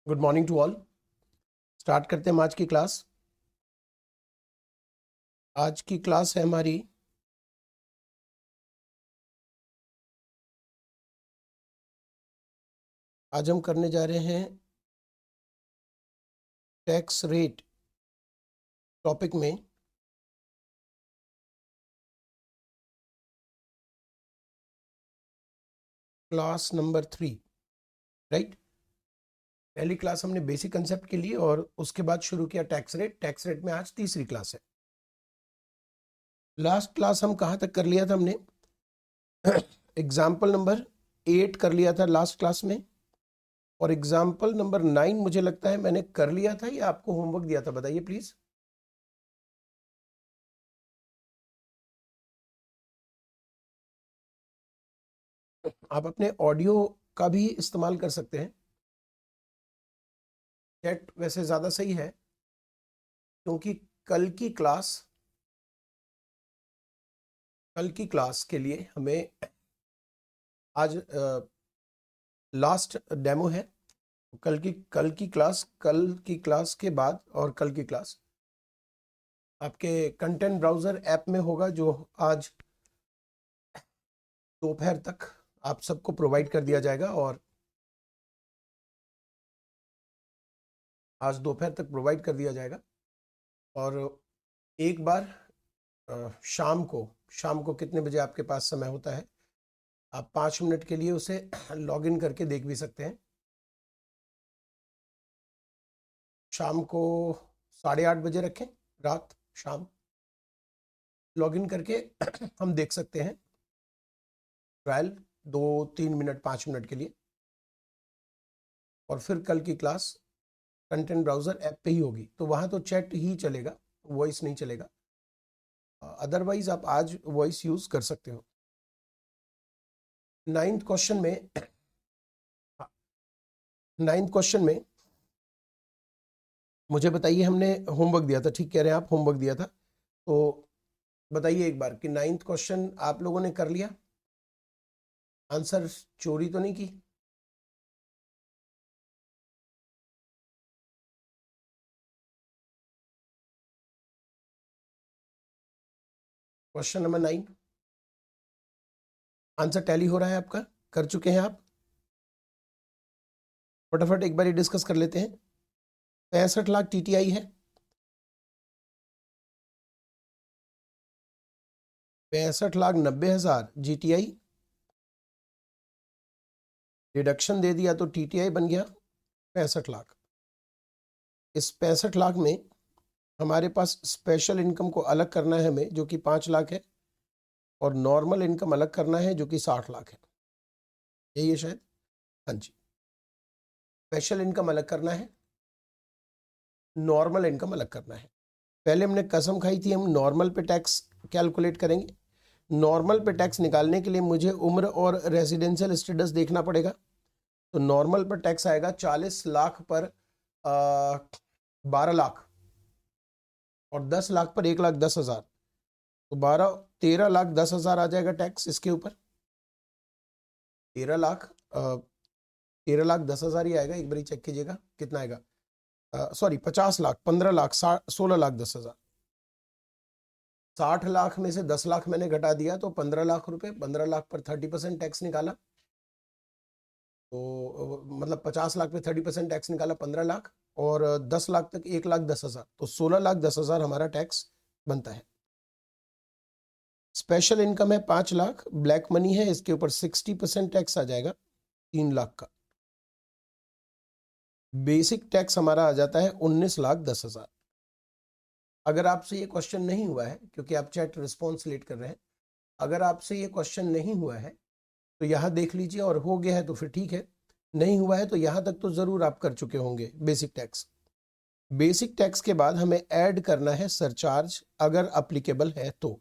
Good morning to all. Start करते हैं हम आज की क्लास। आज की क्लास है हमारी आज हम करने जा रहे हैं टैक्स रेट टॉपिक में क्लास नंबर 3, राइट। पहली क्लास हमने बेसिक कंसेप्ट के लिए और उसके बाद शुरू किया टैक्स रेट। टैक्स रेट में आज तीसरी क्लास है। लास्ट क्लास हम कहाँ तक कर लिया था हमने? एग्जाम्पल नंबर 8 कर लिया था लास्ट क्लास में, और एग्जाम्पल नंबर 9 मुझे लगता है मैंने कर लिया था या आपको होमवर्क दिया था, बताइए प्लीज। आप अपने ऑडियो का भी इस्तेमाल कर सकते हैं। चैट वैसे ज़्यादा सही है क्योंकि कल की क्लास के लिए हमें आज लास्ट डेमो है। कल की क्लास के बाद और कल की क्लास आपके कंटेंट ब्राउज़र ऐप में होगा, जो आज दोपहर तक आप सबको प्रोवाइड कर दिया जाएगा। और आज दोपहर तक प्रोवाइड कर दिया जाएगा। और एक बार शाम को कितने बजे आपके पास समय होता है, आप 5 मिनट के लिए उसे लॉग इन करके देख भी सकते हैं। शाम को 8:30 बजे रखें, रात शाम लॉग इन करके हम देख सकते हैं ट्रायल 2-3 मिनट 5 मिनट के लिए। और फिर कल की क्लास कंटेंट ब्राउज़र ऐप पे ही होगी, तो वहाँ तो चैट ही चलेगा, वॉइस नहीं चलेगा। अदरवाइज आप आज वॉइस यूज़ कर सकते हो। 9th क्वेश्चन में मुझे बताइए, हमने होमवर्क दिया था, ठीक कह रहे हैं आप, होमवर्क दिया था। तो बताइए एक बार कि 9th क्वेश्चन आप लोगों ने कर लिया, आंसर चोरी तो नहीं की? क्वेश्चन नंबर 9 आंसर टैली हो रहा है आपका? कर चुके हैं आप? फटाफट एक बार डिस्कस कर लेते हैं। 65 लाख टीटीआई है, 65,90,000 जीटीआई। डिडक्शन दे दिया तो टीटीआई बन गया 65 लाख। इस 65 लाख में हमारे पास स्पेशल इनकम को अलग करना है हमें, जो कि 5 लाख है, और नॉर्मल इनकम अलग करना है जो कि 60 लाख है। यही है शायद, हाँ जी। स्पेशल इनकम अलग करना है, नॉर्मल इनकम अलग करना है। पहले हमने कसम खाई थी हम नॉर्मल पे टैक्स कैलकुलेट करेंगे। नॉर्मल पे टैक्स निकालने के लिए मुझे उम्र और रेजिडेंशियल स्टेटस देखना पड़ेगा। तो नॉर्मल पर टैक्स आएगा 40 लाख पर 12 लाख, और 10 लाख पर 1,10,000। तो 13,10,000 आ जाएगा टैक्स इसके ऊपर। 13,10,000 ही आएगा। एक बार चेक कीजिएगा कितना आएगा। सॉरी, 50 लाख, 15 लाख, 16,10,000। 60 लाख में से 10 लाख मैंने घटा दिया तो 15 लाख रुपए। 15 लाख पर 30% टैक्स निकाला, तो मतलब 50 लाख पे 30% टैक्स निकाला 15 लाख, और 10 लाख तक 1,10,000, तो 16,10,000 हमारा टैक्स बनता है। स्पेशल इनकम है 5 लाख, ब्लैक मनी है, इसके ऊपर 60% टैक्स आ जाएगा 3 लाख का। बेसिक टैक्स हमारा आ जाता है 19,10,000। अगर आपसे ये क्वेश्चन नहीं हुआ है, क्योंकि आप चैट रिस्पॉन्स लेट कर रहे हैं, अगर आपसे ये क्वेश्चन नहीं हुआ है तो यहाँ देख लीजिए, और हो गया है तो फिर ठीक है, नहीं हुआ है तो यहाँ तक तो ज़रूर आप कर चुके होंगे बेसिक टैक्स। बेसिक टैक्स के बाद हमें ऐड करना है सरचार्ज, अगर अप्लीकेबल है तो।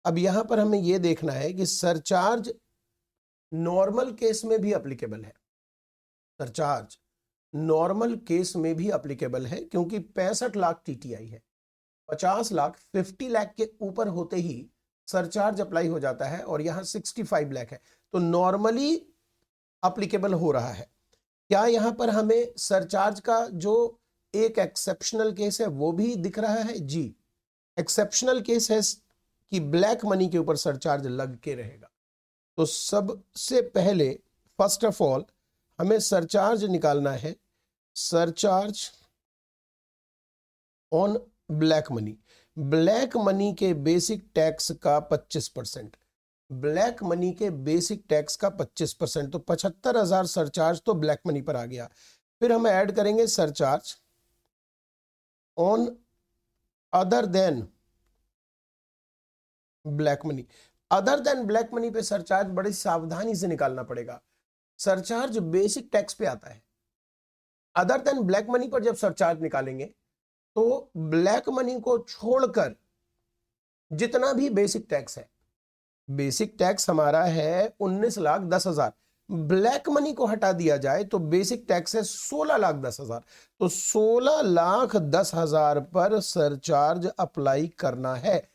अब यहाँ पर हमें ये देखना है कि सरचार्ज नॉर्मल केस में भी अप्लीकेबल है। सरचार्ज नॉर्मल केस में भी अप्लीकेबल है, क्योंकि 65 लाख टीटीआई है। 50 लाख 50 लाख के ऊपर होते ही सरचार्ज अप्लाई हो जाता है, और यहाँ 65 लाख है, तो नॉर्मली अप्लीकेबल हो रहा है। क्या यहां पर हमें सरचार्ज का जो एक एक्सेप्शनल केस है वो भी दिख रहा है? जी, एक्सेप्शनल केस है कि ब्लैक मनी के ऊपर सरचार्ज लग के रहेगा। तो सबसे पहले फर्स्ट ऑफ ऑल हमें सरचार्ज निकालना है, surcharge on black money. Black money के बेसिक टैक्स का 25%, ब्लैक मनी के बेसिक टैक्स का 25%, तो 75,000 सरचार्ज तो ब्लैक मनी पर आ गया। फिर हम ऐड करेंगे surcharge on other than black money. Other than black money पे सरचार्ज बड़ी सावधानी से निकालना पड़ेगा। सरचार्ज बेसिक टैक्स पे आता है, अदर देन ब्लैक मनी पर जब सरचार्ज निकालेंगे तो ब्लैक मनी को छोड़कर जितना भी बेसिक टैक्स है, बेसिक टैक्स हमारा है 19,10,000, ब्लैक मनी को हटा दिया जाए तो बेसिक टैक्स है 16,10,000, तो 16,10,000 पर सरचार्ज अप्लाई करना है।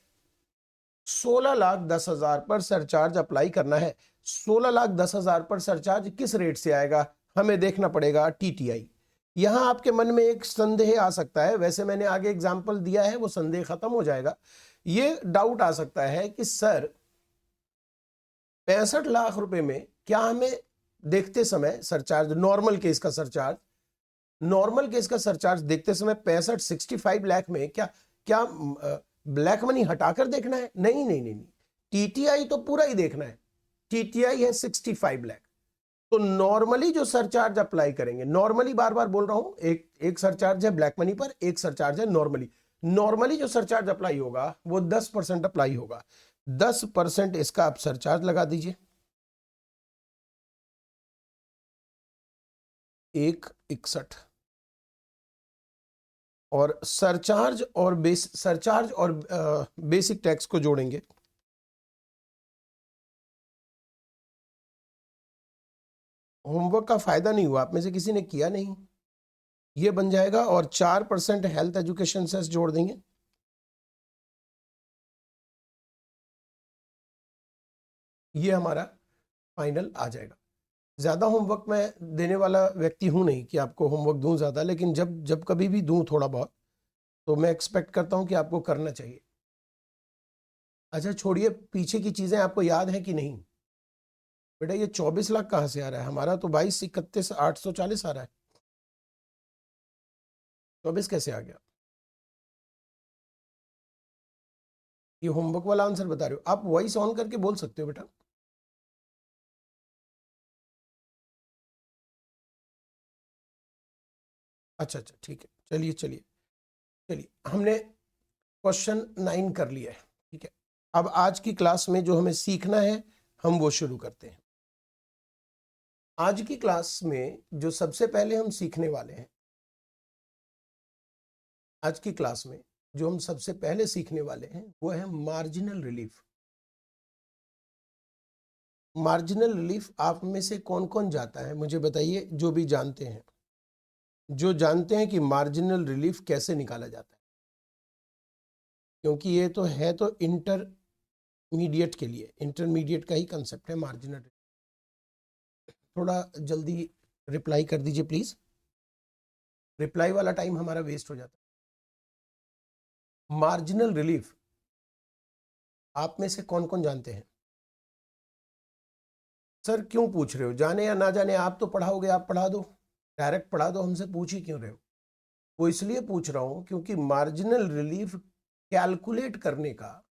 16,10,000 पर सरचार्ज अप्लाई करना है। 16,10,000 पर सरचार्ज किस रेट से आएगा हमें देखना पड़ेगा, टीटीआई। यहां आपके मन में एक संदेह आ सकता है, वैसे मैंने आगे एग्जाम्पल दिया है, वो संदेह खत्म हो जाएगा। ये डाउट आ सकता है कि सर 65 लाख रुपए में क्या हमें देखते समय सरचार्ज, नॉर्मल केस का सरचार्ज, नॉर्मल केस का सरचार्ज देखते समय 65 लाख में क्या ब्लैक मनी हटाकर देखना है? नहीं नहीं नहीं, टीटीआई तो पूरा ही देखना है। टीटीआई है 65 लाख, तो नॉर्मली जो सरचार्ज अप्लाई करेंगे, नॉर्मली बार बार बोल रहा हूं, एक सरचार्ज है ब्लैक मनी पर, एक सरचार्ज है नॉर्मली। नॉर्मली जो सरचार्ज अप्लाई होगा वो 10% अप्लाई होगा। 10% इसका आप सरचार्ज लगा दीजिए, 161, और सरचार्ज और बेसिक टैक्स को जोड़ेंगे। होमवर्क का फायदा नहीं हुआ, आप में से किसी ने किया नहीं, ये बन जाएगा, और 4% हेल्थ एजुकेशन सेस जोड़ देंगे। ये हमारा फाइनल आ जाएगा। ज्यादा होमवर्क मैं देने वाला व्यक्ति हूं नहीं कि आपको होमवर्क दूं ज्यादा, लेकिन जब जब कभी भी दूं थोड़ा बहुत, तो मैं एक्सपेक्ट करता हूं कि आपको करना चाहिए। अच्छा छोड़िए, पीछे की चीजें आपको याद है कि नहीं? बेटा ये 24 लाख कहां से आ रहा है? हमारा तो 22,31,840 आ रहा है, 24 कैसे आ गया? ये होमवर्क वाला आंसर बता रहे हो आप? वॉइस ऑन करके बोल सकते हो बेटा। अच्छा अच्छा ठीक है, चलिए चलिए चलिए, हमने क्वेश्चन 9 कर लिया है, ठीक है। अब आज की क्लास में जो हमें सीखना है हम वो शुरू करते हैं। आज की क्लास में जो सबसे पहले हम सीखने वाले हैं, आज की क्लास में जो हम सबसे पहले सीखने वाले हैं वो है मार्जिनल रिलीफ। मार्जिनल रिलीफ आप में से कौन कौन जाता है मुझे बताइए, जो भी जानते हैं, जो जानते हैं कि मार्जिनल रिलीफ कैसे निकाला जाता है, क्योंकि ये तो है तो इंटरमीडिएट के लिए, इंटरमीडिएट का ही कंसेप्ट है मार्जिनल। थोड़ा जल्दी रिप्लाई कर दीजिए प्लीज, रिप्लाई वाला टाइम हमारा वेस्ट हो जाता है। मार्जिनल रिलीफ आप में से कौन कौन जानते हैं? सर क्यों पूछ रहे हो, जाने या ना जाने, आप तो पढ़ाओगे, आप पढ़ा दो, डायरेक्ट पढ़ा दो, हमसे पूछ ही क्यों रहे हो? वो इसलिए पूछ रहा हूं क्योंकि मार्जिनल रिलीफ कैलकुलेट करने का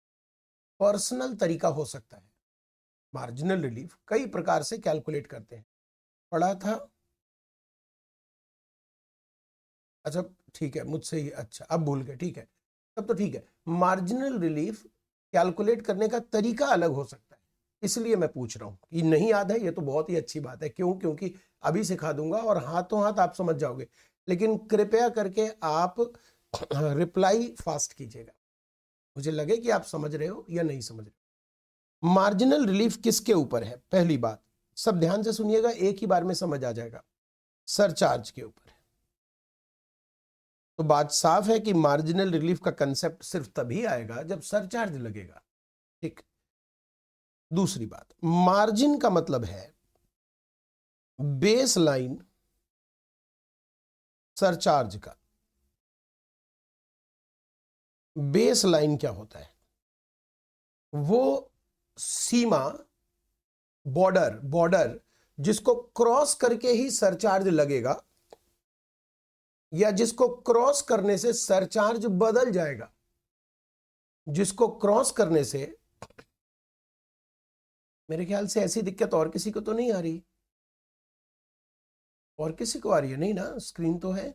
पर्सनल तरीका हो सकता है। मार्जिनल रिलीफ कई प्रकार से कैलकुलेट करते हैं, पढ़ा था? अच्छा ठीक है, मुझसे ही, अच्छा अब भूल गए, ठीक है, तब तो ठीक है। मार्जिनल रिलीफ कैलकुलेट करने का तरीका अलग हो सकता है, इसलिए मैं पूछ रहा हूं कि नहीं याद है, ये तो बहुत ही अच्छी बात है। क्यों? क्योंकि अभी सिखा दूंगा और हाथों हाथ आप समझ जाओगे, लेकिन कृपया करके आप रिप्लाई फास्ट कीजिएगा, मुझे लगे कि आप समझ रहे हो या नहीं समझ रहे हो। मार्जिनल रिलीफ किसके ऊपर है? पहली बात, सब ध्यान से सुनिएगा, एक ही बार में समझ आ जाएगा, सरचार्ज के ऊपर है। तो बात साफ है कि मार्जिनल रिलीफ का कंसेप्ट सिर्फ तभी आएगा जब सरचार्ज लगेगा, ठीक। दूसरी बात, मार्जिन का मतलब है बेस लाइन सरचार्ज का बेस लाइन क्या होता है? वो सीमा, बॉर्डर जिसको क्रॉस करके ही सरचार्ज लगेगा या जिसको क्रॉस करने से सरचार्ज बदल जाएगा। जिसको क्रॉस करने से, मेरे ख्याल से ऐसी दिक्कत और किसी को तो नहीं आ रही? और किसी को आ रही है? नहीं ना, स्क्रीन तो है।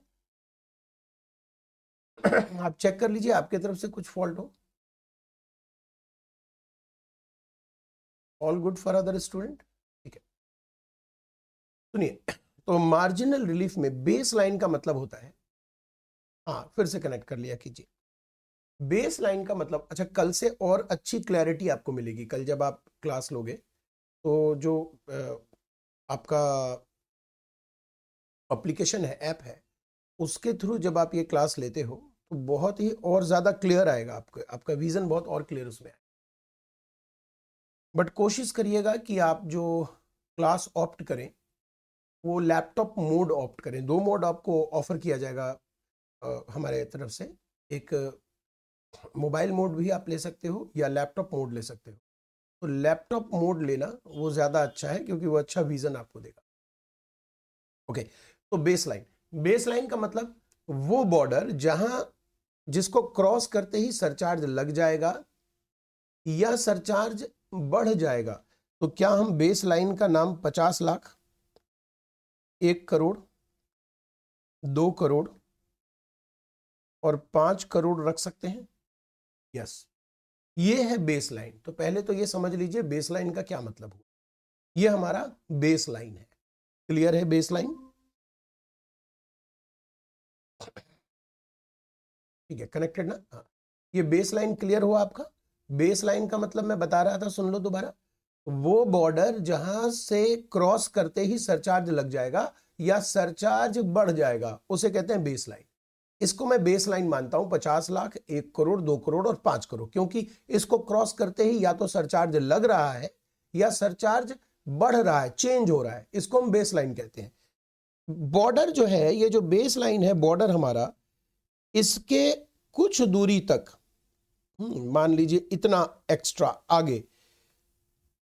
आप चेक कर लीजिए आपके तरफ से कुछ फॉल्ट हो। All good for other student? ठीक है, सुनिए, तो मार्जिनल रिलीफ में बेस लाइन का मतलब होता है, हाँ फिर से कनेक्ट कर लिया कीजिए। बेस लाइन का मतलब, अच्छा कल से और अच्छी क्लैरिटी आपको मिलेगी। कल जब आप क्लास लोगे तो जो आपका एप्लीकेशन है, ऐप है, उसके थ्रू जब आप ये क्लास लेते हो तो बहुत ही और ज्यादा क्लियर आएगा आपको, आपका विजन बहुत और क्लियर उसमें आएगा। बट कोशिश करिएगा कि आप जो क्लास ऑप्ट करें वो लैपटॉप मोड ऑप्ट करें। दो मोड आपको ऑफर किया जाएगा हमारे तरफ से। एक मोबाइल मोड भी आप ले सकते हो या लैपटॉप मोड ले सकते हो। तो लैपटॉप मोड लेना वो ज़्यादा अच्छा है क्योंकि वो अच्छा विजन आपको देगा। ओके, तो बेस लाइन का मतलब वो बॉर्डर जहां जिसको क्रॉस करते ही सरचार्ज लग जाएगा या सरचार्ज बढ़ जाएगा। तो क्या हम बेस लाइन का नाम 50 लाख, 1 करोड़, 2 करोड़ और 5 करोड़ रख सकते हैं? यस, ये है बेस लाइन। तो पहले तो ये समझ लीजिए बेस लाइन का क्या मतलब हो। ये हमारा बेस लाइन है। क्लियर है बेस लाइन? ठीक है, कनेक्टेड ना? हाँ, ये बेस लाइन क्लियर हुआ आपका? बेस लाइन का मतलब मैं बता रहा था, सुन लो दोबारा। वो बॉर्डर जहां से क्रॉस करते ही सरचार्ज लग जाएगा या सरचार्ज बढ़ जाएगा उसे कहते हैं बेस लाइन। इसको मैं बेस लाइन मानता हूं 50 लाख, 1 करोड़, 2 करोड़ और 5 करोड़, क्योंकि इसको क्रॉस करते ही या तो सरचार्ज लग रहा है या सरचार्ज बढ़ रहा है, चेंज हो रहा है। इसको हम बेस लाइन कहते हैं। बॉर्डर जो है, ये जो बेस लाइन है बॉर्डर हमारा, इसके कुछ दूरी तक, मान लीजिए इतना एक्स्ट्रा आगे,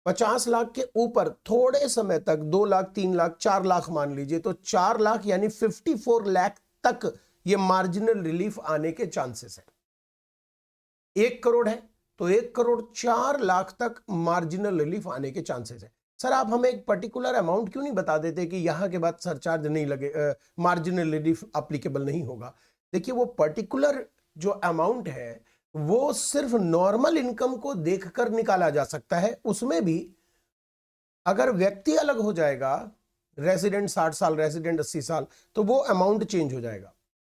50 लाख के ऊपर थोड़े समय तक 2 लाख, 3 लाख, 4 लाख मान लीजिए, तो 4 लाख यानी 54 लाख तक ये मार्जिनल रिलीफ आने के चांसेस है। 1 करोड़ है तो 1 करोड़ 4 लाख तक मार्जिनल रिलीफ आने के चांसेस है। सर आप हमें एक पर्टिकुलर अमाउंट क्यों नहीं बता देते कि यहां के बाद सरचार्ज नहीं लगे, मार्जिनल रिलीफ अप्लीकेबल नहीं होगा? देखिए, वो पर्टिकुलर जो अमाउंट है वो सिर्फ नॉर्मल इनकम को देखकर निकाला जा सकता है। उसमें भी अगर व्यक्ति अलग हो जाएगा, रेजिडेंट 60 साल, रेजिडेंट 80 साल, तो वो अमाउंट चेंज हो जाएगा।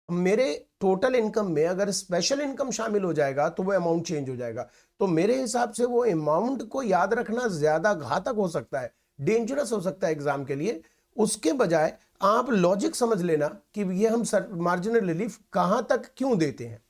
मेरे टोटल इनकम में अगर स्पेशल इनकम शामिल हो जाएगा तो वो अमाउंट चेंज हो जाएगा। तो मेरे हिसाब से वो अमाउंट को याद रखना ज्यादा घातक हो सकता है, डेंजरस हो सकता है एग्जाम के लिए। उसके बजाय आप लॉजिक समझ लेना कि ये हम मार्जिनल रिलीफ कहां तक क्यों देते हैं।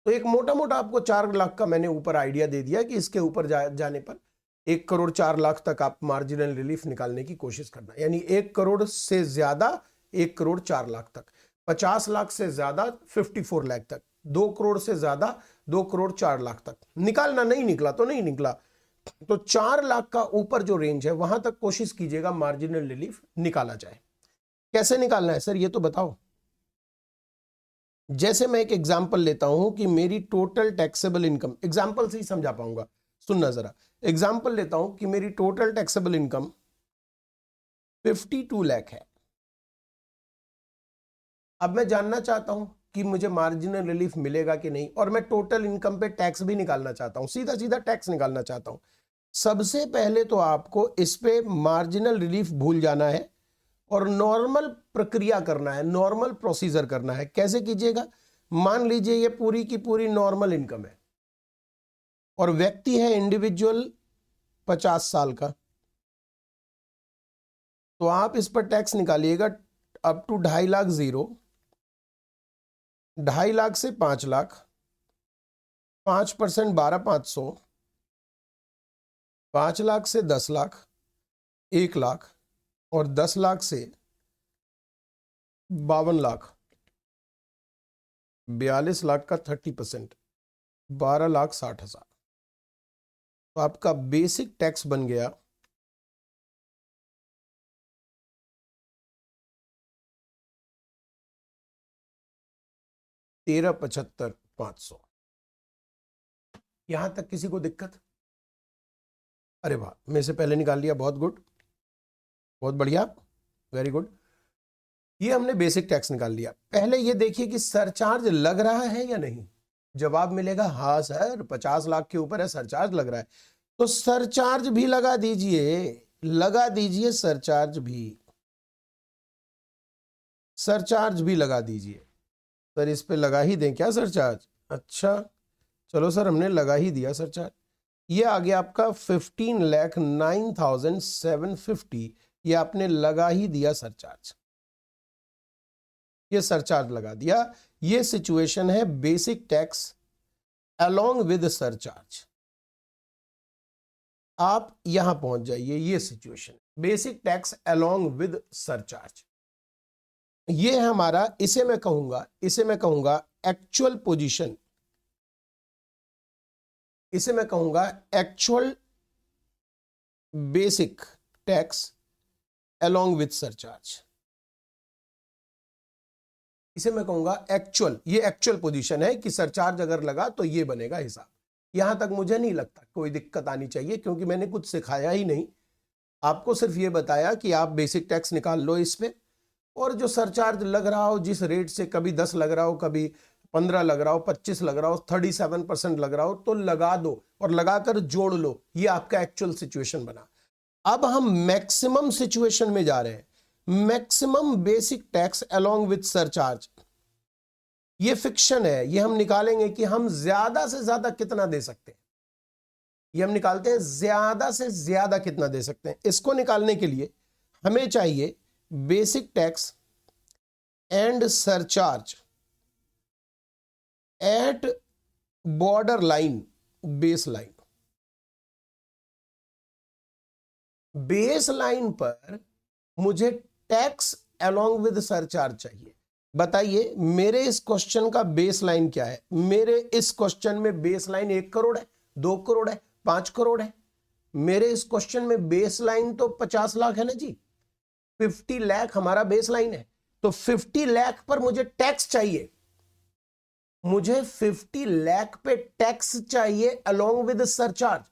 तो एक मोटा मोटा आपको 4 लाख का मैंने ऊपर आइडिया दे दिया कि इसके ऊपर जाने पर 1 करोड़ 4 लाख तक आप मार्जिनल रिलीफ निकालने की कोशिश करना, यानी 1 करोड़ से ज्यादा 1 करोड़ 4 लाख तक, 50 लाख से ज्यादा 54 लाख तक, 2 करोड़ से ज्यादा 2 करोड़ 4 लाख तक निकालना। नहीं निकला तो नहीं निकला, तो 4 लाख का ऊपर जो रेंज है वहां तक कोशिश कीजिएगा मार्जिनल रिलीफ निकाला जाए। कैसे निकालना है सर ये तो बताओ। जैसे मैं एक एग्जांपल लेता हूं कि मेरी टोटल टैक्सेबल इनकम, एग्जांपल से ही समझा पाऊंगा, सुनना जरा। एग्जांपल लेता हूं कि मेरी टोटल टैक्सेबल इनकम 52 लाख है। अब मैं जानना चाहता हूं कि मुझे मार्जिनल रिलीफ मिलेगा कि नहीं, और मैं टोटल इनकम पे टैक्स भी निकालना चाहता हूं, सीधा सीधा टैक्स निकालना चाहता हूं। सबसे पहले तो आपको इस पे मार्जिनल रिलीफ भूल जाना है और नॉर्मल प्रक्रिया करना है, नॉर्मल प्रोसीजर करना है। कैसे कीजिएगा? मान लीजिए ये पूरी की पूरी नॉर्मल इनकम है और व्यक्ति है इंडिविजुअल 50 साल का, तो आप इस पर टैक्स निकालिएगा up to 2.5 lakh zero, 2.5 lakh से 5 लाख, 5% 12,500, 5 लाख से 10 लाख, 1 लाख और 10 लाख से 52 लाख। 42 लाख का 30%, 12,60,000। तो आपका बेसिक टैक्स बन गया 13,75,500। यहां तक किसी को दिक्कत? अरे वाह, मेरे से पहले निकाल लिया, बहुत गुड, बहुत बढ़िया, वेरी गुड। ये हमने बेसिक टैक्स निकाल लिया। पहले ये देखिए कि सरचार्ज लग रहा है या नहीं। जवाब मिलेगा हाँ सर, 50 लाख के ऊपर है, सरचार्ज लग रहा है। तो सरचार्ज भी लगा दीजिए, लगा दीजिए सरचार्ज भी, सरचार्ज भी लगा दीजिए। सर इस पे लगा ही दें क्या सरचार्ज? अच्छा चलो सर, हमने लगा ही दिया सरचार्ज। ये आ गया आपका 15,09,750, ये आपने लगा ही दिया सरचार्ज, ये सरचार्ज लगा दिया। ये सिचुएशन है basic tax along with surcharge. आप यहां पहुंच जाइए, ये situation basic tax along with surcharge. ये है हमारा, इसे मैं कहूंगा एक्चुअल पोजीशन, इसे मैं कहूंगा actual basic tax along with surcharge. इसे मैं कहूंगा एक्चुअल, ये एक्चुअल पोजीशन है कि सरचार्ज अगर लगा तो ये बनेगा हिसाब। यहां तक मुझे नहीं लगता कोई दिक्कत आनी चाहिए, क्योंकि मैंने कुछ सिखाया ही नहीं, आपको सिर्फ ये बताया कि आप बेसिक टैक्स निकाल लो इस पे, और जो सरचार्ज लग रहा हो जिस रेट से, कभी 10 लग रहा हो, कभी 15 लग रहा हो, 25 लग रहा हो, 37% लग रहा हो, तो लगा दो और लगाकर जोड़ लो। ये आपका एक्चुअल सिचुएशन बना। अब हम मैक्सिमम सिचुएशन में जा रहे हैं, maximum basic tax along with surcharge. ये फिक्शन है, ये हम निकालेंगे कि हम ज्यादा से ज्यादा कितना दे सकते हैं। ये हम निकालते हैं ज्यादा से ज्यादा कितना दे सकते हैं। इसको निकालने के लिए हमें चाहिए basic tax and surcharge at border line, base line. Base line पर मुझे टैक्स अलोंग विद सरचार्ज चाहिए। बताइए मेरे इस क्वेश्चन का बेस लाइन क्या है? मेरे इस क्वेश्चन में बेस लाइन 1 करोड़ है, 2 करोड़ है, 5 करोड़ है। मेरे इस क्वेश्चन में बेस लाइन तो 50 लाख है ना जी, 50 लाख हमारा बेस लाइन है। तो 50 लाख पर मुझे टैक्स चाहिए, मुझे 50 लाख पे टैक्स चाहिए अलोंग विद सरचार्ज।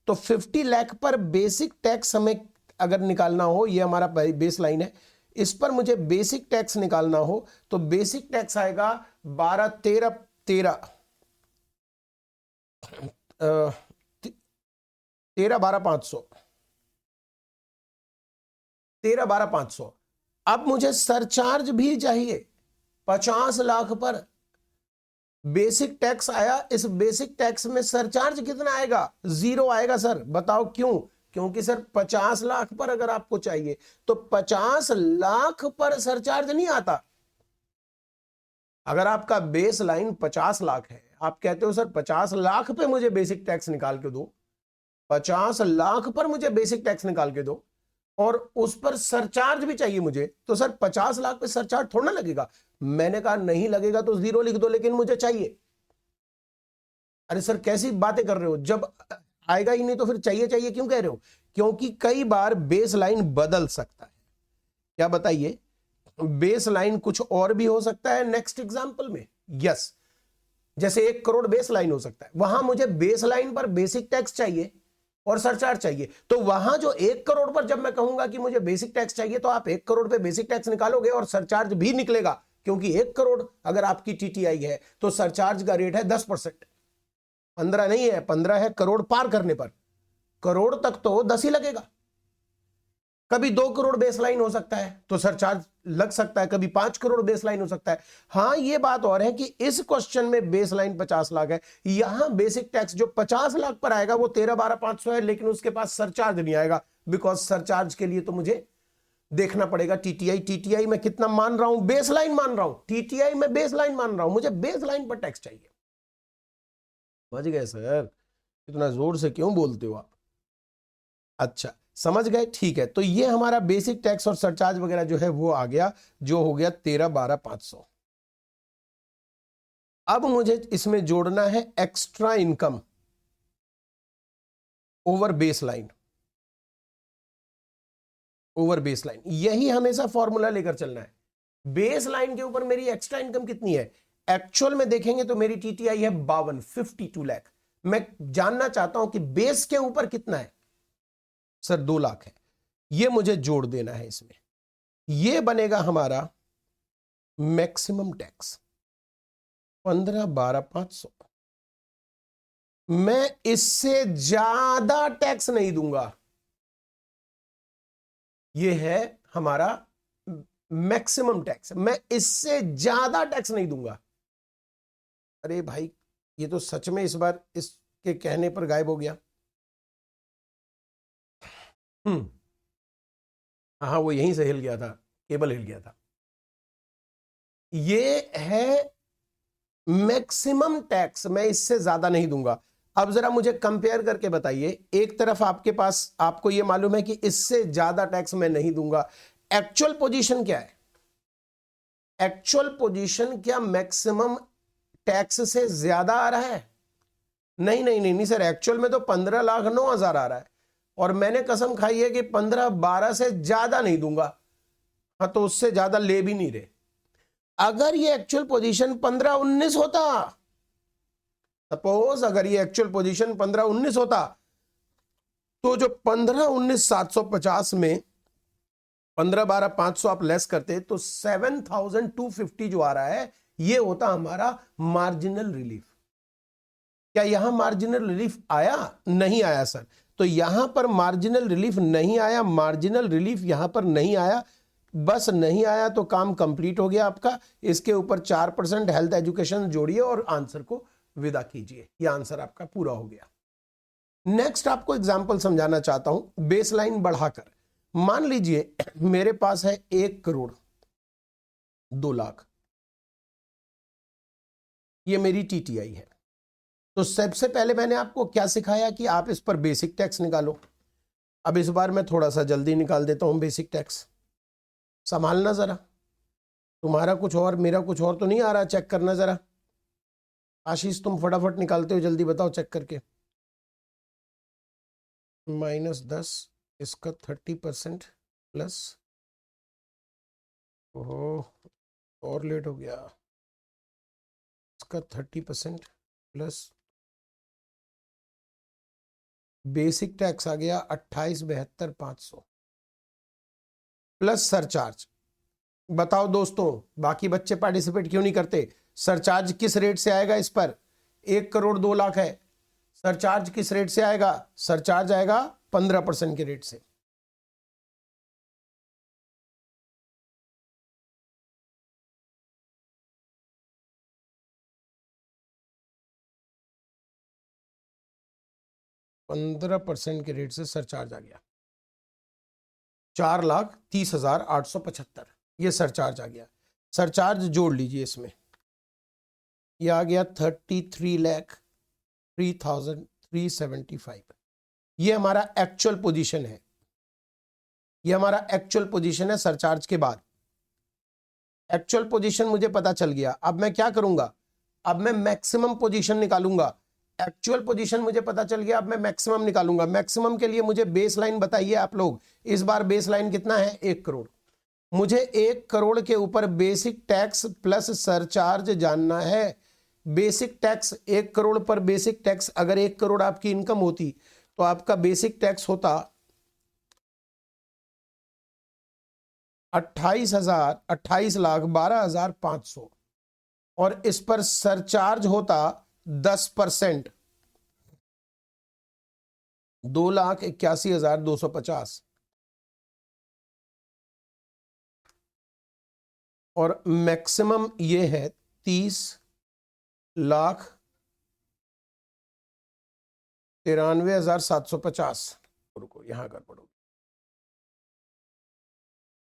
तो 50 लाख पर बेसिक टैक्स हमें अगर निकालना हो, ये हमारा बेस लाइन है, इस पर मुझे बेसिक टैक्स निकालना हो तो बेसिक टैक्स आएगा 12 13 13 13 12 500, 13 12 500। अब मुझे सरचार्ज भी चाहिए 50 लाख पर बेसिक टैक्स आया, इस बेसिक टैक्स में सरचार्ज कितना आएगा? 0 आएगा सर। बताओ क्यों? क्योंकि सर 50 लाख पर अगर आपको चाहिए तो 50 लाख पर सरचार्ज नहीं आता। अगर आपका बेस लाइन 50 लाख है, आप कहते हो सर 50 लाख पे मुझे बेसिक टैक्स निकाल के दो, 50 लाख पर मुझे बेसिक टैक्स निकाल के दो और उस पर सरचार्ज भी चाहिए मुझे, तो सर 50 लाख पे सरचार्ज थोड़ा ना लगेगा। मैंने कहा नहीं लगेगा तो 0 लिख दो, लेकिन मुझे चाहिए। अरे सर कैसी बातें कर रहे हो, जब आएगा ही नहीं तो फिर चाहिए चाहिए क्यों कह रहे हो? क्योंकि कई बार बेस लाइन बदल सकता है। क्या बताइए? बेस लाइन कुछ और भी हो सकता है नेक्स्ट एग्जांपल में। यस, जैसे 1 करोड़ बेस लाइन हो सकता है, वहां मुझे बेस लाइन पर बेसिक टैक्स चाहिए और सरचार्ज चाहिए। तो वहां जो 1 करोड़ पर जब मैं कहूंगा कि मुझे बेसिक टैक्स चाहिए, तो आप 1 करोड़ पे बेसिक टैक्स निकालोगे और सरचार्ज भी निकलेगा, क्योंकि 1 करोड़ अगर आपकी टीटीआई है तो सरचार्ज का रेट है 10%, 15 नहीं है, 15 है करोड़ पार करने पर। करोड़ तक तो 10 ही लगेगा। कभी 2 करोड़ बेस लाइन हो सकता है तो सरचार्ज लग सकता है, कभी 5 करोड़ बेस लाइन हो सकता है। हां ये बात और है कि इस क्वेश्चन में बेस लाइन 50 लाख है, यहां बेसिक टैक्स जो 50 लाख पर आएगा वो 13 12 500 है, लेकिन उसके पास सरचार्ज नहीं आएगा, बिकॉज सरचार्ज के लिए तो मुझे देखना पड़ेगा टीटीआई। टीटीआई मैं कितना मान रहा हूं? बेस लाइन मान रहा हूं, टीटीआई में बेस लाइन मान रहा हूं, मुझे बेस लाइन पर टैक्स चाहिए। समझ गए सर? इतना जोर से क्यों बोलते हो आप? अच्छा समझ गए, ठीक है। तो ये हमारा बेसिक टैक्स और सरचार्ज वगैरह जो है वो आ गया, जो हो गया 13 12 500। अब मुझे इसमें जोड़ना है extra income over baseline, over baseline. यही हमेशा फॉर्मूला लेकर चलना है। बेसलाइन के ऊपर मेरी एक्स्ट्रा इनकम कितनी है? एक्चुअल में देखेंगे तो मेरी टीटीआई है 52 लाख। मैं जानना चाहता हूं कि बेस के ऊपर कितना है। सर 2 लाख है, ये मुझे जोड़ देना है इसमें। ये बनेगा हमारा मैक्सिमम टैक्स 15,12,500। मैं इससे ज्यादा टैक्स नहीं दूंगा। ये है हमारा मैक्सिमम टैक्स, मैं इससे ज्यादा टैक्स नहीं दूंगा। अरे भाई, ये तो सच में इस बार इसके कहने पर गायब हो गया। हाँ, वो यहीं से हिल गया था, केबल हिल गया था। ये है मैक्सिमम टैक्स, मैं इससे ज्यादा नहीं दूंगा। अब जरा मुझे कंपेयर करके बताइए, एक तरफ आपके पास आपको यह मालूम है कि इससे ज्यादा टैक्स मैं नहीं दूंगा। एक्चुअल पोजीशन क्या है? एक्चुअल पोजीशन क्या मैक्सिमम टैक्स से ज्यादा आ रहा है? नहीं नहीं नहीं नहीं सर, एक्चुअल में तो 15,09,000 आ रहा है और मैंने कसम खाई है कि 15-12 से ज्यादा नहीं दूंगा। हाँ, तो उससे ज्यादा ले भी नहीं रहे। अगर ये एक्चुअल पोजीशन 15-19 होता, सपोज अगर ये एक्चुअल पोजीशन 15-19 होता, तो जो 15-19,750 में 15-12,500 आप लेस करते तो 7,250 जो आ रहा है, ये होता हमारा मार्जिनल रिलीफ। क्या यहां मार्जिनल रिलीफ आया? नहीं आया सर। तो यहां पर मार्जिनल रिलीफ नहीं आया, मार्जिनल रिलीफ यहां पर नहीं आया, बस नहीं आया तो काम कंप्लीट हो गया आपका। इसके ऊपर 4% हेल्थ एजुकेशन जोड़िए और आंसर को विदा कीजिए। यह आंसर आपका पूरा हो गया। नेक्स्ट आपको एग्जांपल समझाना चाहता हूं बेसलाइन बढ़ाकर। मान लीजिए मेरे पास है 1 करोड़ 2 लाख, ये मेरी टीटीआई है। तो सबसे पहले मैंने आपको क्या सिखाया कि आप इस पर बेसिक टैक्स निकालो। अब इस बार मैं थोड़ा सा जल्दी निकाल देता हूं बेसिक टैक्स। संभालना जरा, तुम्हारा कुछ और मेरा कुछ और तो नहीं आ रहा, चेक करना जरा। आशीष तुम फटाफट निकालते हो, जल्दी बताओ चेक करके। -10, इसका 30% प्लस, ओह और लेट हो गया, इसका 30% प्लस बेसिक टैक्स आ गया 28,72,500 प्लस सरचार्ज। बताओ दोस्तों, बाकी बच्चे पार्टिसिपेट क्यों नहीं करते? सरचार्ज किस रेट से आएगा इस पर? 1 करोड़ 2 लाख है, सरचार्ज किस रेट से आएगा? सरचार्ज आएगा 15% के रेट से। %15 के रेट से सरचार्ज आ गया 4,30,875, ये सरचार्ज आ गया। सरचार्ज जोड़ लीजिए इसमें, ये आ गया 33,03,375। ये हमारा एक्चुअल पोजीशन है, ये हमारा एक्चुअल पोजीशन है सरचार्ज के बाद। एक्चुअल पोजीशन मुझे पता चल गया। अब मैं क्या करूंगा? अब मैं मैक्सिमम पोजीशन निकालूंगा। एक्चुअल पोजीशन मुझे पता चल गया, अब मैं मैक्सिमम निकालूंगा। मैक्सिमम के लिए मुझे बेस लाइन बताइए आप लोग। इस बार बेस लाइन कितना है? 1 करोड़। मुझे 1 करोड़ के ऊपर बेसिक टैक्स प्लस सरचार्ज जानना है। बेसिक टैक्स 1 करोड़ पर बेसिक टैक्स, अगर 1 करोड़ आपकी इनकम होती तो आपका बेसिक टैक्स होता 28,12,500 और इस पर सरचार्ज होता 10%, 2,81,250 और मैक्सिमम ये है 30,93,750। रुको, यहां कर पड़ोगे।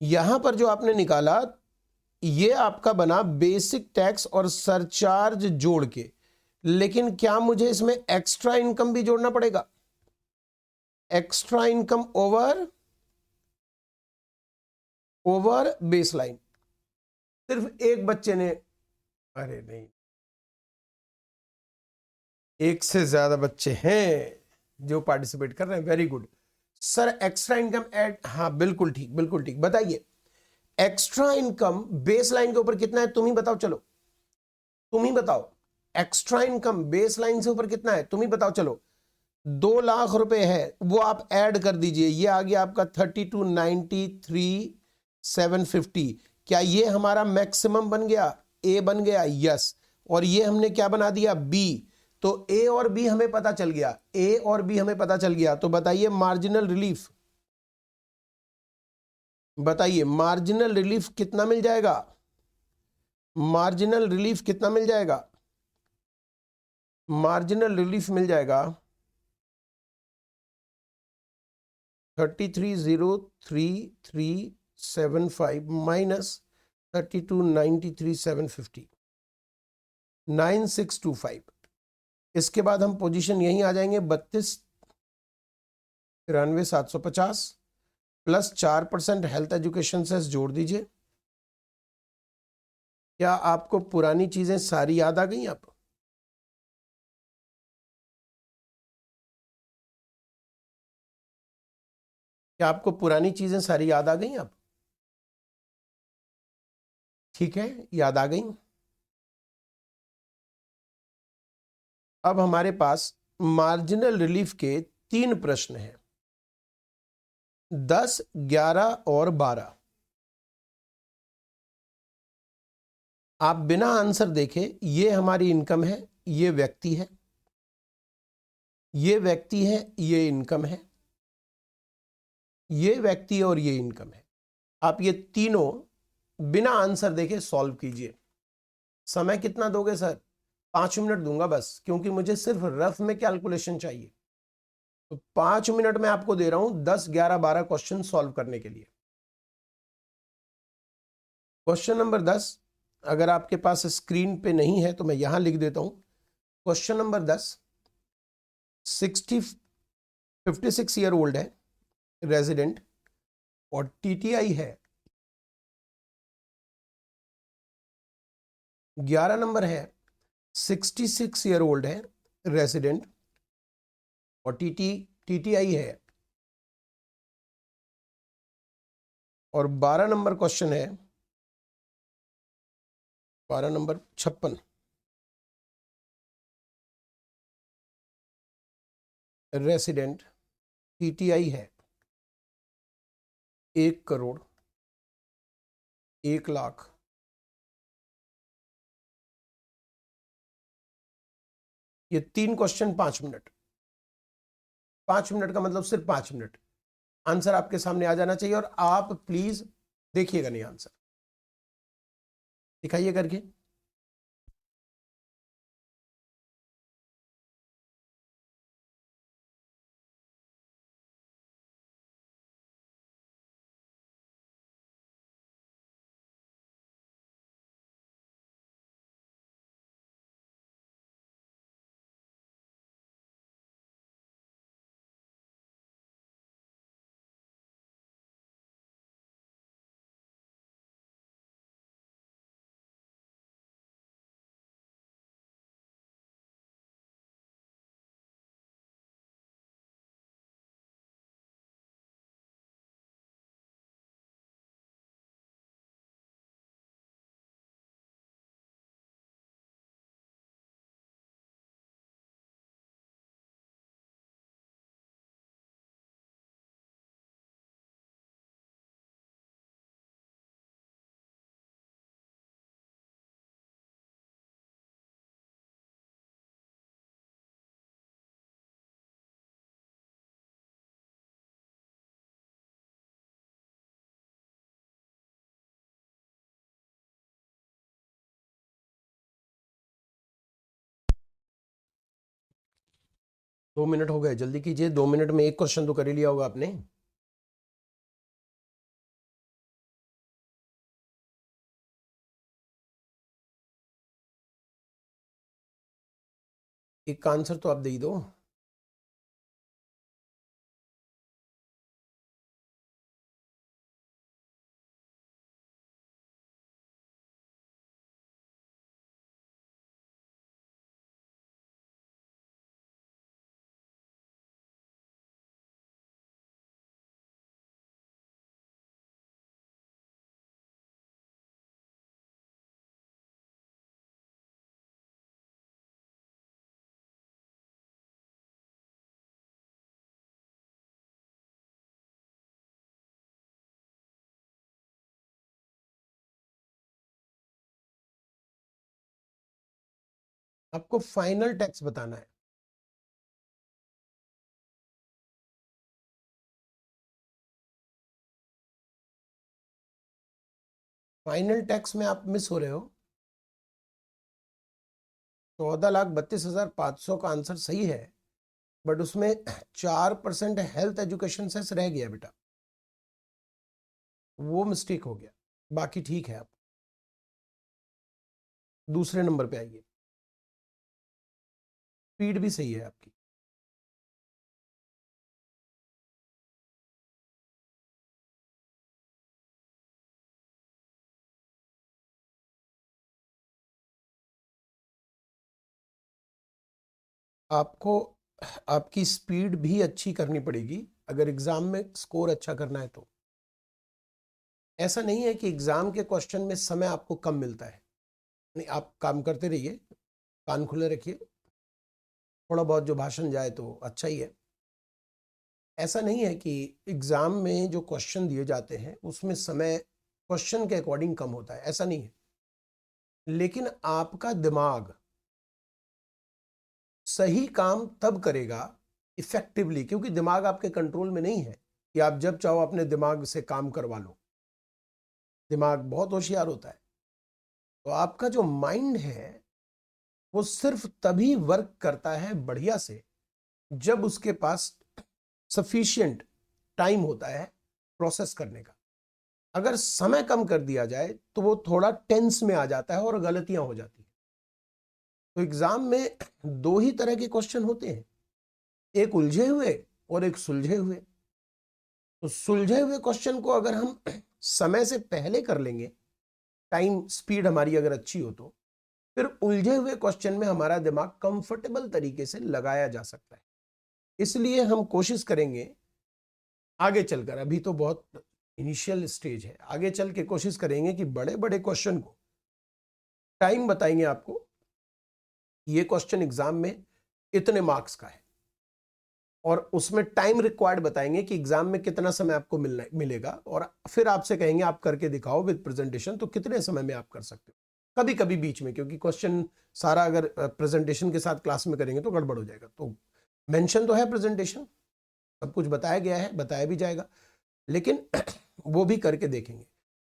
यहां पर जो आपने निकाला ये आपका बना बेसिक टैक्स और सरचार्ज जोड़ के, लेकिन क्या मुझे इसमें एक्स्ट्रा इनकम भी जोड़ना पड़ेगा? Extra income over baseline. सिर्फ एक बच्चे ने, अरे नहीं, एक से ज्यादा बच्चे हैं जो पार्टिसिपेट कर रहे हैं, very good sir. Extra income add, हाँ बिल्कुल ठीक, बिल्कुल ठीक। बताइए एक्स्ट्रा इनकम बेस लाइन के ऊपर कितना है, तुम ही बताओ, चलो तुम ही बताओ। एक्स्ट्रा इनकम बेस लाइन से ऊपर कितना है, तुम ही बताओ चलो। 2 लाख रुपए है, वो आप ऐड कर दीजिए, ये आ गया आपका 32,93,750। क्या ये हमारा मैक्सिमम बन गया, ए बन गया, यस। और ये हमने क्या बना दिया, बी। तो ए और बी हमें पता चल गया, ए और बी हमें पता चल गया। तो बताइए मार्जिनल रिलीफ, बताइए मार्जिनल रिलीफ कितना मिल जाएगा, मार्जिनल रिलीफ कितना मिल जाएगा, मार्जिनल रिलीफ मिल जाएगा 33,03,375 माइनस 32,93,750, 9625। इसके बाद हम पोजीशन यहीं आ जाएंगे, 32,93,750 प्लस 4% हेल्थ एजुकेशन सेस जोड़ दीजिए। क्या आपको पुरानी चीजें सारी याद आ गई? आप क्या आपको पुरानी चीजें सारी याद आ गई? आप ठीक है, याद आ गई। अब हमारे पास मार्जिनल रिलीफ के 3 प्रश्न हैं, 10, 11 और 12। आप बिना आंसर देखे, ये हमारी इनकम है, ये व्यक्ति है, ये व्यक्ति है, ये इनकम है, ये व्यक्ति और ये इनकम है। आप ये तीनों बिना आंसर देखे सॉल्व कीजिए। समय कितना दोगे सर? 5 मिनट दूंगा बस, क्योंकि मुझे सिर्फ रफ में कैलकुलेशन चाहिए। तो 5 मिनट में आपको दे रहा हूं 10, 11, 12 क्वेश्चन सॉल्व करने के लिए। क्वेश्चन नंबर 10 अगर आपके पास स्क्रीन पे नहीं है तो मैं यहां लिख देता हूं। क्वेश्चन नंबर 10, 56 ईयर ओल्ड है, रेजिडेंट और टीटीआई है। 11 नंबर है, 66 ईयर ओल्ड है, रेजिडेंट और टीटीआई है। और 12 नंबर क्वेश्चन है, 12 नंबर 56, रेसिडेंट, टीटीआई है। 1 करोड़, 1 लाख, ये 3 क्वेश्चन 5 मिनट। 5 मिनट का मतलब सिर्फ 5 मिनट। आंसर आपके सामने आ जाना चाहिए और आप प्लीज देखिएगा नहीं आंसर, दिखाइए करके। दो मिनट हो गए, जल्दी कीजिए, 2 मिनट में एक क्वेश्चन तो कर ही लिया होगा आपने। एक का आंसर तो आप दे ही दो। आपको फाइनल टैक्स बताना है। फाइनल टैक्स में आप मिस हो रहे हो। 14,32,500 का आंसर सही है, बट उसमें 4% हेल्थ एजुकेशन सेस रह गया बेटा, वो मिस्टेक हो गया। बाकी ठीक है। आप दूसरे नंबर पे आइए। स्पीड भी सही है आपकी। आपको आपकी स्पीड भी अच्छी करनी पड़ेगी अगर एग्जाम में स्कोर अच्छा करना है तो। ऐसा नहीं है कि एग्जाम के क्वेश्चन में समय आपको कम मिलता है, नहीं, आप काम करते रहिए, कान खुले रखिए, थोड़ा बहुत जो भाषण जाए तो अच्छा ही है। ऐसा नहीं है कि एग्जाम में जो क्वेश्चन दिए जाते हैं उसमें समय क्वेश्चन के अकॉर्डिंग कम होता है, ऐसा नहीं है। लेकिन आपका दिमाग सही काम तब करेगा इफेक्टिवली, क्योंकि दिमाग आपके कंट्रोल में नहीं है कि आप जब चाहो अपने दिमाग से काम करवा लो। दिमाग बहुत होशियार होता है। तो आपका जो माइंड है वो सिर्फ तभी वर्क करता है बढ़िया से जब उसके पास सफिशिएंट टाइम होता है प्रोसेस करने का। अगर समय कम कर दिया जाए तो वो थोड़ा टेंस में आ जाता है और गलतियां हो जाती हैं। तो एग्जाम में दो ही तरह के क्वेश्चन होते हैं, एक उलझे हुए और एक सुलझे हुए। तो सुलझे हुए क्वेश्चन को अगर हम समय से पहले कर लेंगे, टाइम स्पीड हमारी अगर अच्छी हो तो फिर उलझे हुए क्वेश्चन में हमारा दिमाग कंफर्टेबल तरीके से लगाया जा सकता है। इसलिए हम कोशिश करेंगे आगे चलकर, अभी तो बहुत इनिशियल स्टेज है, आगे चल के कोशिश करेंगे कि बड़े बड़े क्वेश्चन को टाइम बताएंगे आपको, ये क्वेश्चन एग्जाम में इतने मार्क्स का है, और उसमें टाइम रिक्वायर्ड बताएंगे कि एग्जाम में कितना समय आपको मिलेगा, और फिर आपसे कहेंगे आप करके दिखाओ विद प्रेजेंटेशन, तो कितने समय में आप कर सकते हो। कभी कभी बीच में, क्योंकि क्वेश्चन सारा अगर प्रेजेंटेशन के साथ क्लास में करेंगे तो गड़बड़ हो जाएगा, तो मेंशन तो है प्रेजेंटेशन, सब कुछ बताया गया है, बताया भी जाएगा, लेकिन वो भी करके देखेंगे।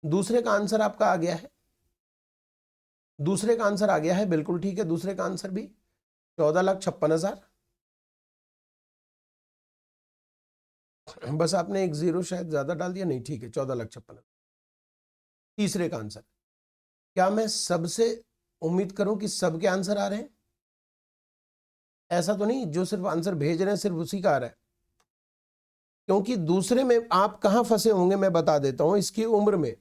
दूसरे का आंसर आपका आ गया है, दूसरे का आंसर आ गया है, बिल्कुल ठीक है। दूसरे का आंसर भी 14,56,000, बस आपने एक जीरो शायद ज्यादा डाल दिया, नहीं ठीक है, 14,56,000। तीसरे का आंसर, क्या मैं सबसे उम्मीद करूं कि सबके आंसर आ रहे हैं? ऐसा तो नहीं जो सिर्फ आंसर भेज रहे हैं सिर्फ उसी का आ रहा है, क्योंकि दूसरे में आप कहां फंसे होंगे मैं बता देता हूं। इसकी उम्र में,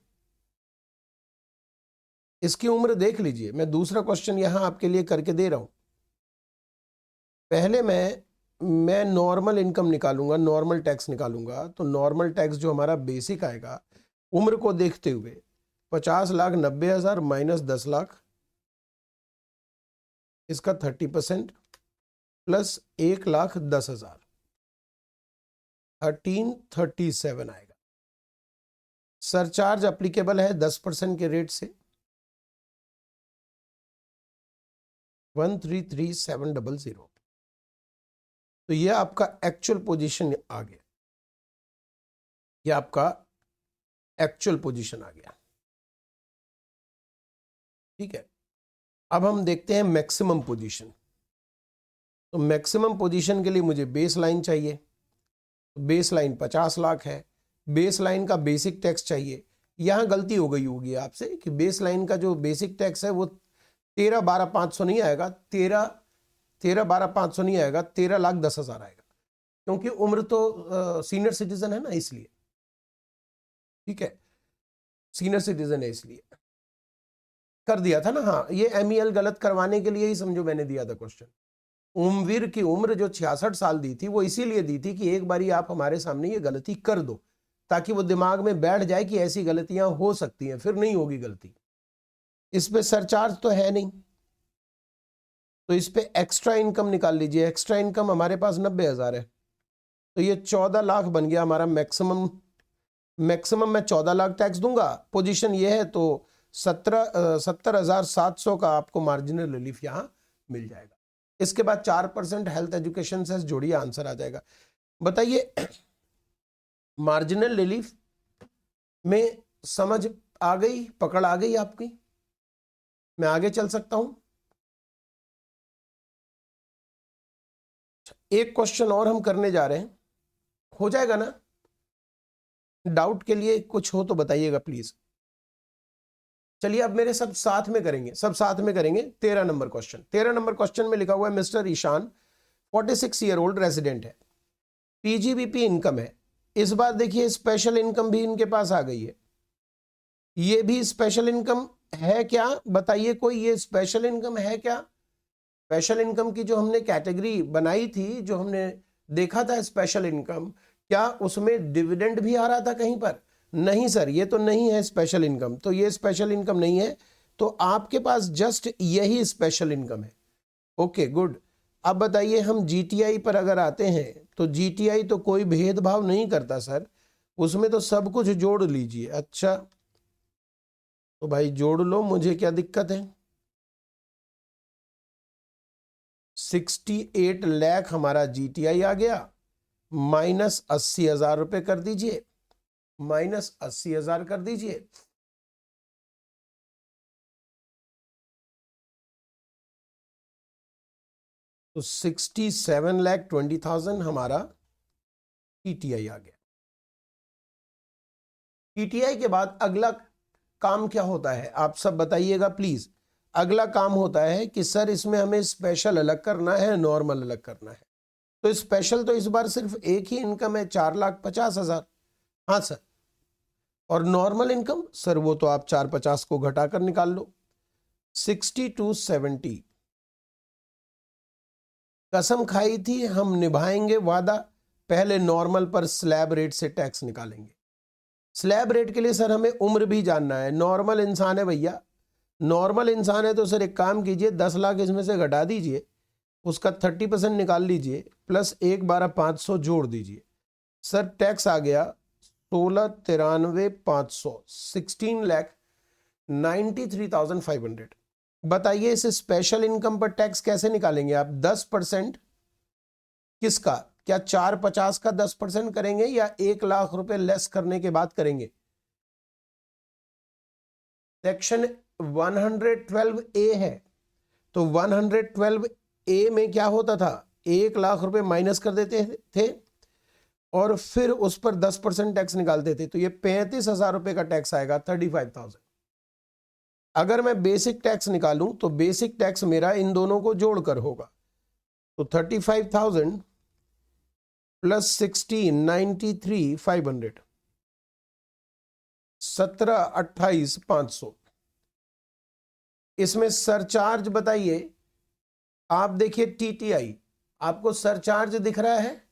इसकी उम्र देख लीजिए, मैं दूसरा क्वेश्चन यहां आपके लिए करके दे रहा हूं। पहले मैं नॉर्मल इनकम निकालूंगा, नॉर्मल टैक्स निकालूंगा, तो नॉर्मल टैक्स जो हमारा बेसिक आएगा उम्र को देखते हुए 50,90,000 माइनस 10,00,000, इसका 30% प्लस 1,10,000, 1337 आएगा। सरचार्ज अप्लीकेबल है 10% के रेट से 133700। तो ये आपका एक्चुअल पोजीशन आ गया, ये आपका एक्चुअल पोजीशन आ गया, ठीक है। अब हम देखते हैं मैक्सिमम पोजीशन। तो मैक्सिमम पोजीशन के लिए मुझे बेस लाइन चाहिए, बेस लाइन 50 लाख है, बेस लाइन का बेसिक टैक्स चाहिए। यहां गलती हो गई होगी आपसे कि बेस लाइन का जो बेसिक टैक्स है वो 13,12,500 नहीं आएगा, 13,12,500 नहीं आएगा, 13,10,000 आएगा, क्योंकि उम्र तो सीनियर सिटीजन है ना, इसलिए, ठीक है, सीनियर सिटीजन है इसलिए कर दिया था ना। हाँ, ये MEL गलत करवाने के लिए ही समझो मैंने दिया था क्वेश्चन। उमवीर की उम्र जो 66 साल दी थी वो इसीलिए दी थी कि एक बारी आप हमारे सामने ये गलती कर दो, ताकि वो दिमाग में बैठ जाए कि ऐसी गलतियां हो सकती हैं, फिर नहीं होगी गलती। इस पे सरचार्ज तो है नहीं, तो इस पे एक्स्ट्रा इनकम निकाल लीजिए। एक्स्ट्रा इनकम हमारे पास 90,000 है, तो ये 14 लाख बन गया हमारा मैक्सिमम। मैक्सिमम मैं 14 लाख टैक्स दूंगा, पोजीशन ये है, तो 70,700 का आपको मार्जिनल रिलीफ यहाँ मिल जाएगा। इसके बाद 4% हेल्थ एजुकेशन सेस जोड़िए, आंसर आ जाएगा। बताइए मार्जिनल रिलीफ में समझ आ गई, पकड़ आ गई आपकी? मैं आगे चल सकता हूं? एक क्वेश्चन और हम करने जा रहे हैं, हो जाएगा ना? डाउट के लिए कुछ हो तो बताइएगा प्लीज। चलिए अब मेरे सब साथ में करेंगे, सब साथ में करेंगे। 13 नंबर क्वेश्चन, 13 नंबर क्वेश्चन में लिखा हुआ है mister Ishan 46 year old resident है, पीजीबीपी इनकम है। इस बार देखिए स्पेशल इनकम भी इनके पास आ गई है। ये भी स्पेशल इनकम है क्या? बताइए कोई, ये स्पेशल इनकम है क्या? स्पेशल इनकम की जो हमने कैटेगरी बनाई थी, जो हमने देखा था स्पेशल इनकम, क्या उसमें डिविडेंड भी आ रहा था कहीं पर? नहीं सर, ये तो नहीं है स्पेशल इनकम, तो ये स्पेशल इनकम नहीं है। तो आपके पास जस्ट यही स्पेशल इनकम है। Okay good. अब बताइए हम जीटीआई पर अगर आते हैं तो जीटीआई तो कोई भेदभाव नहीं करता सर, उसमें तो सब कुछ जोड़ लीजिए। अच्छा तो भाई जोड़ लो, मुझे क्या दिक्कत है। 68 लाख हमारा जीटीआई आ गया, माइनस 80,000 रुपए कर दीजिए, माइनस 80,000 कर दीजिए। तो 67,20,000 हमारा टीटीआई आ गया। टीटीआई के बाद अगला काम क्या होता है आप सब बताइएगा प्लीज। अगला काम होता है कि सर इसमें हमें स्पेशल अलग करना है, नॉर्मल अलग करना है। तो स्पेशल तो इस बार सिर्फ एक ही इनकम है, 4,50,000। हाँ सर। और नॉर्मल इनकम सर वो तो आप 450 को घटाकर निकाल लो, 6270। कसम खाई थी हम निभाएंगे वादा, पहले नॉर्मल पर स्लैब रेट से टैक्स निकालेंगे। स्लैब रेट के लिए सर हमें उम्र भी जानना है। नॉर्मल इंसान है भैया, नॉर्मल इंसान है तो सर एक काम कीजिए, 10 लाख इसमें से घटा दीजिए, उसका 30% निकाल लीजिए, प्लस 1,12,500 जोड़ दीजिए। सर टैक्स आ गया 16,93,500, 16,93,500। बताइए इस स्पेशल इनकम पर टैक्स कैसे निकालेंगे आप? 10% किसका? क्या 450 का 10% करेंगे या 1 लाख रुपए लेस करने के बाद करेंगे? सेक्शन 112A है, तो 112A में क्या होता था, 1 लाख रुपए माइनस कर देते थे और फिर उस पर 10% टैक्स निकालते थे। तो ये 35,000 रुपए का टैक्स आएगा, 35,000। अगर मैं बेसिक टैक्स निकालूं तो बेसिक टैक्स मेरा इन दोनों को जोड़कर होगा, तो 35,000 प्लस 16,93,500, 17,28,500। इसमें सरचार्ज बताइए आप, देखिए टीटीआई आपको सरचार्ज दिख रहा है?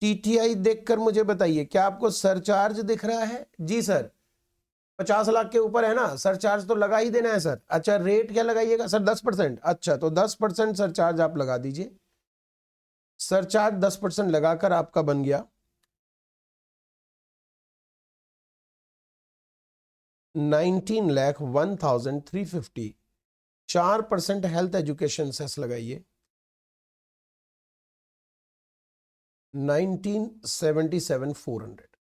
टीटीआई देखकर मुझे बताइए क्या आपको सरचार्ज दिख रहा है? जी सर, 50 लाख के ऊपर है ना, सरचार्ज तो लगा ही देना है सर। अच्छा रेट क्या लगाइएगा सर? 10%। अच्छा तो 10% सरचार्ज आप लगा दीजिए। सरचार्ज 10% लगाकर आपका बन गया 19,01,350। 4% हेल्थ एजुकेशन सेस लगाइए, 19,77,400।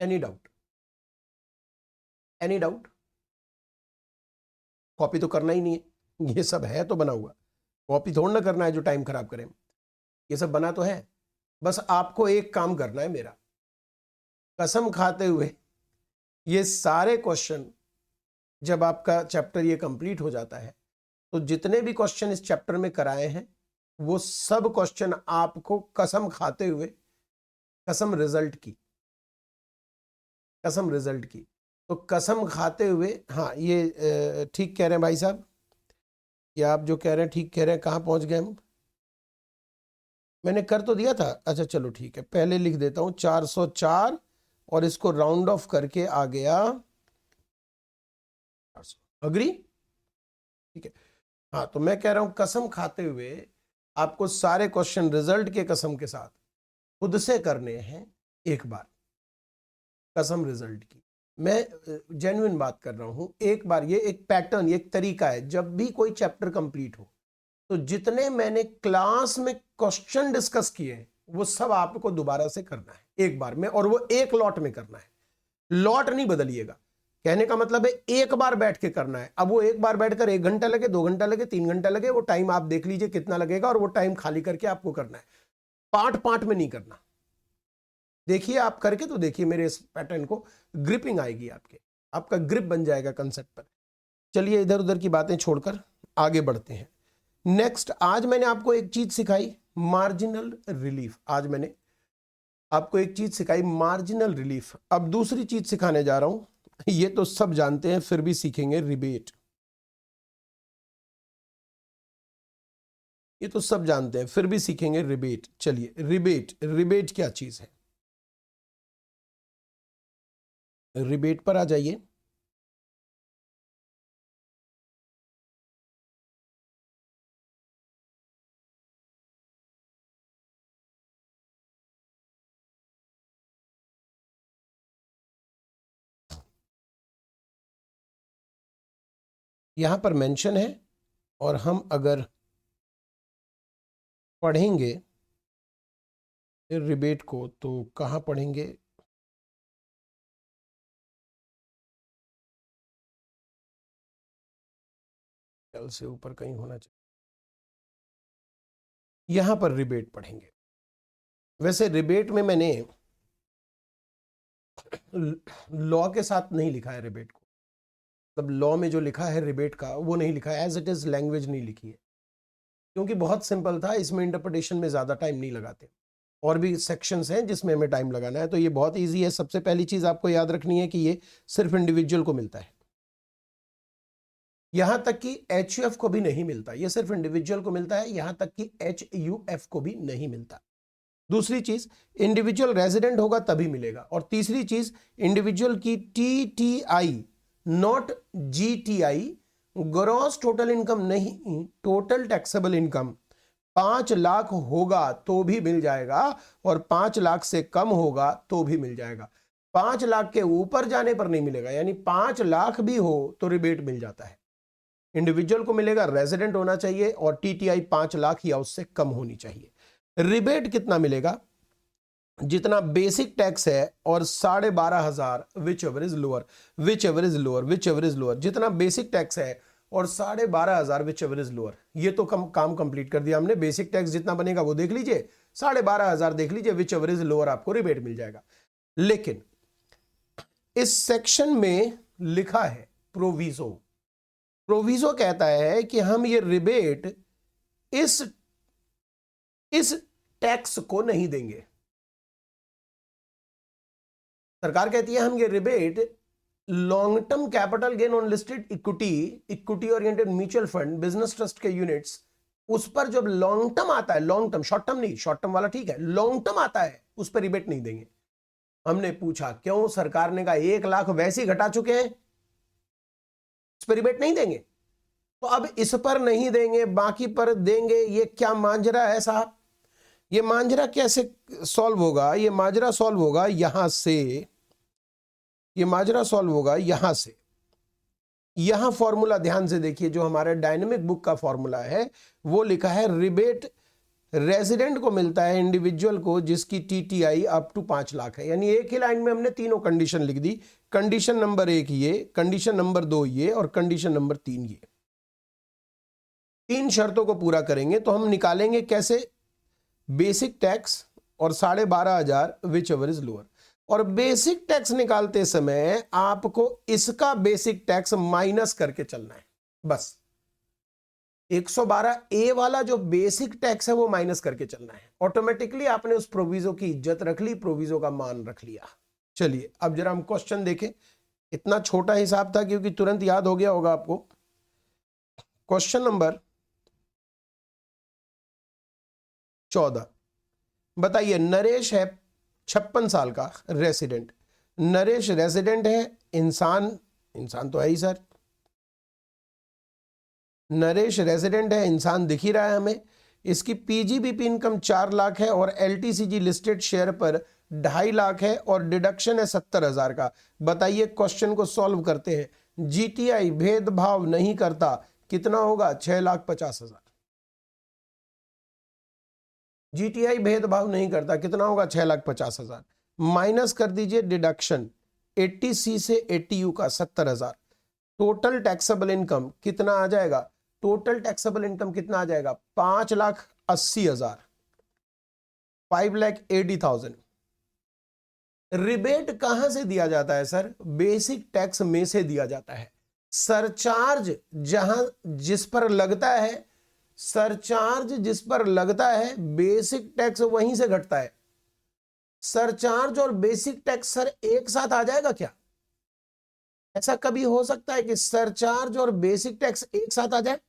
Any doubt? Any doubt? Copy तो करना ही नहीं है, ये सब है तो बना हुआ, कॉपी थोड़ा ना करना है जो टाइम खराब करें। ये सब बना तो है, बस आपको एक काम करना है मेरा, कसम खाते हुए ये सारे क्वेश्चन जब आपका चैप्टर ये कंप्लीट हो जाता है तो जितने भी क्वेश्चन इस चैप्टर में कराए हैं वो सब क्वेश्चन आपको कसम खाते हुए, कसम रिजल्ट की, कसम रिजल्ट की, तो कसम खाते हुए, हाँ ये ठीक कह रहे हैं भाई साहब, ये आप जो कह रहे हैं ठीक कह रहे हैं। कहाँ पहुंच गए हम? मैंने कर तो दिया था। अच्छा चलो ठीक है, पहले लिख देता हूं 404 और इसको राउंड ऑफ करके आ गया 400। अग्री? ठीक है। हाँ तो मैं कह रहा हूं कसम खाते हुए आपको सारे क्वेश्चन रिजल्ट के कसम के साथ खुद से करने हैं एक बार, कसम रिजल्ट की। मैं जेन्युइन बात कर रहा हूं। एक बार ये एक पैटर्न, ये एक तरीका है, जब भी कोई चैप्टर कंप्लीट हो तो जितने मैंने क्लास में क्वेश्चन डिस्कस किए वो सब आपको दोबारा से करना है एक बार में, और वो एक लॉट में करना है। लॉट नहीं बदलिएगा, कहने का मतलब है एक बार बैठ के करना है। अब वो एक बार बैठकर 1 घंटा लगे, 2 घंटा लगे, 3 घंटा लगे, वो टाइम आप देख लीजिए कितना लगेगा, और वो टाइम खाली करके आपको करना है। पार्ट पार्ट में नहीं करना। देखिए आप करके तो देखिए, मेरे इस पैटर्न को ग्रिपिंग आएगी, आपका ग्रिप बन जाएगा कंसेप्ट पर। चलिए इधर उधर की बातें छोड़कर आगे बढ़ते हैं। नेक्स्ट, आज मैंने आपको एक चीज सिखाई, मार्जिनल रिलीफ। आज मैंने आपको एक चीज सिखाई, मार्जिनल रिलीफ। अब दूसरी चीज सिखाने जा रहा हूं, ये तो सब जानते हैं, फिर भी सीखेंगे, रिबेट। ये तो सब जानते हैं, फिर भी सीखेंगे रिबेट। चलिए रिबेट, रिबेट क्या चीज है, रिबेट पर आ जाइए। यहां पर मेंशन है, और हम अगर पढ़ेंगे रिबेट को तो कहां पढ़ेंगे, कल से ऊपर कहीं होना चाहिए, यहां पर रिबेट पढ़ेंगे। वैसे रिबेट में मैंने लॉ के साथ नहीं लिखा है रिबेट को, मतलब लॉ में जो लिखा है रिबेट का वो नहीं लिखा है, एज इट इज लैंग्वेज नहीं लिखी है, क्योंकि बहुत सिंपल था, इसमें इंटरप्रिटेशन में ज्यादा टाइम नहीं लगाते। और भी सेक्शंस हैं जिसमें हमें टाइम लगाना है, तो ये बहुत इजी है। सबसे पहली चीज आपको याद रखनी है कि ये सिर्फ इंडिविजुअल को मिलता है, यहां तक कि HUF को भी नहीं मिलता, ये सिर्फ इंडिविजुअल को मिलता है, यहां तक कि HUF को भी नहीं मिलता। दूसरी चीज, इंडिविजुअल रेजिडेंट होगा तभी मिलेगा। और तीसरी चीज, इंडिविजुअल की TTI not GTI, gross total income नहीं, टोटल टैक्सेबल इनकम 5 लाख होगा तो भी मिल जाएगा, और 5 लाख से कम होगा तो भी मिल जाएगा। 5 लाख के ऊपर जाने पर नहीं मिलेगा, यानी 5 लाख भी हो तो रिबेट मिल जाता है। इंडिविजुअल को मिलेगा, रेजिडेंट होना चाहिए, और TTI 5 लाख या उससे कम होनी चाहिए। रिबेट कितना मिलेगा, जितना बेसिक टैक्स है और 12,500, which ever is lower, which ever is lower, which ever is lower, जितना बेसिक टैक्स है और 12,500 विच एवर इज लोअर, ये तो काम कंप्लीट कर दिया हमने। बेसिक टैक्स जितना बनेगा वो देख लीजिए, 12,500 देख लीजिए, विच एवर इज लोअर आपको रिबेट मिल जाएगा। लेकिन इस सेक्शन में लिखा है प्रोविजो, प्रोविजो कहता है कि हम ये रिबेट इस टैक्स को नहीं देंगे। सरकार कहती है हम ये rebate long term capital gain on listed equity, equity oriented mutual fund, business trust के यूनिट्स, उस पर जब लॉन्ग टर्म आता है, लॉन्ग टर्म, शॉर्ट टर्म नहीं, शॉर्ट टर्म वाला ठीक है, लॉन्ग टर्म आता है उस पर रिबेट नहीं देंगे। हमने पूछा क्यों, सरकार ने कहा 1 लाख वैसे ही घटा चुके हैं, इस पर रिबेट नहीं देंगे, तो अब इस पर नहीं देंगे, बाकी पर देंगे। ये क्या मांजरा है साहब, ये मांजरा कैसे सॉल्व होगा? ये माजरा सॉल्व होगा यहां से, ये माजरा सॉल्व होगा यहां से। यहां फॉर्मूला ध्यान से देखिए, जो हमारे डायनेमिक बुक का फॉर्मूला है वो लिखा है, रिबेट रेजिडेंट को मिलता है, इंडिविजुअल को जिसकी TTI अप टू 5 लाख है। यानी एक ही लाइन में हमने तीनों कंडीशन लिख दी, कंडीशन नंबर 1 ये, कंडीशन नंबर 2 ये, और कंडीशन नंबर 3 ये। 3 शर्तों को पूरा करेंगे तो हम निकालेंगे कैसे, बेसिक टैक्स और 12,500 विच एवर इज लोअर। और बेसिक टैक्स निकालते समय आपको इसका बेसिक टैक्स माइनस करके चलना है, बस 112A वाला जो बेसिक टैक्स है वो माइनस करके चलना है। ऑटोमेटिकली आपने उस प्रोविजो की इज्जत रख ली, प्रोविजो का मान रख लिया। चलिए अब जरा हम क्वेश्चन देखें, इतना छोटा हिसाब था क्योंकि तुरंत याद हो गया होगा आपको। क्वेश्चन नंबर 14, बताइए, नरेश है 56 साल का, रेसिडेंट। नरेश रेसिडेंट है, इंसान तो है ही सर, नरेश रेसिडेंट है, इंसान दिख ही रहा है हमें। इसकी पीजीबीपी इनकम 4 लाख है और एलटीसीजी लिस्टेड शेयर पर 2.5 लाख है और डिडक्शन है 70,000 का। बताइए, क्वेश्चन को सॉल्व करते हैं। जीटीआई भेदभाव नहीं करता, कितना होगा? 6,50,000। जीटीआई भेदभाव नहीं करता, कितना होगा? 6,50,000। माइनस कर दीजिए डिडक्शन 80C से 80U का 70,000। टोटल टैक्सेबल इनकम कितना आ जाएगा? टोटल टैक्सेबल इनकम कितना आ जाएगा? 5,80,000, 5,80,000। रिबेट कहां से दिया जाता है सर? बेसिक टैक्स में से दिया जाता है। सरचार्ज जिस पर लगता है, सरचार्ज जिस पर लगता है, बेसिक टैक्स वहीं से घटता है। सरचार्ज और बेसिक टैक्स सर एक साथ आ जाएगा क्या? ऐसा कभी हो सकता है कि सरचार्ज और बेसिक टैक्स एक साथ आ जाए?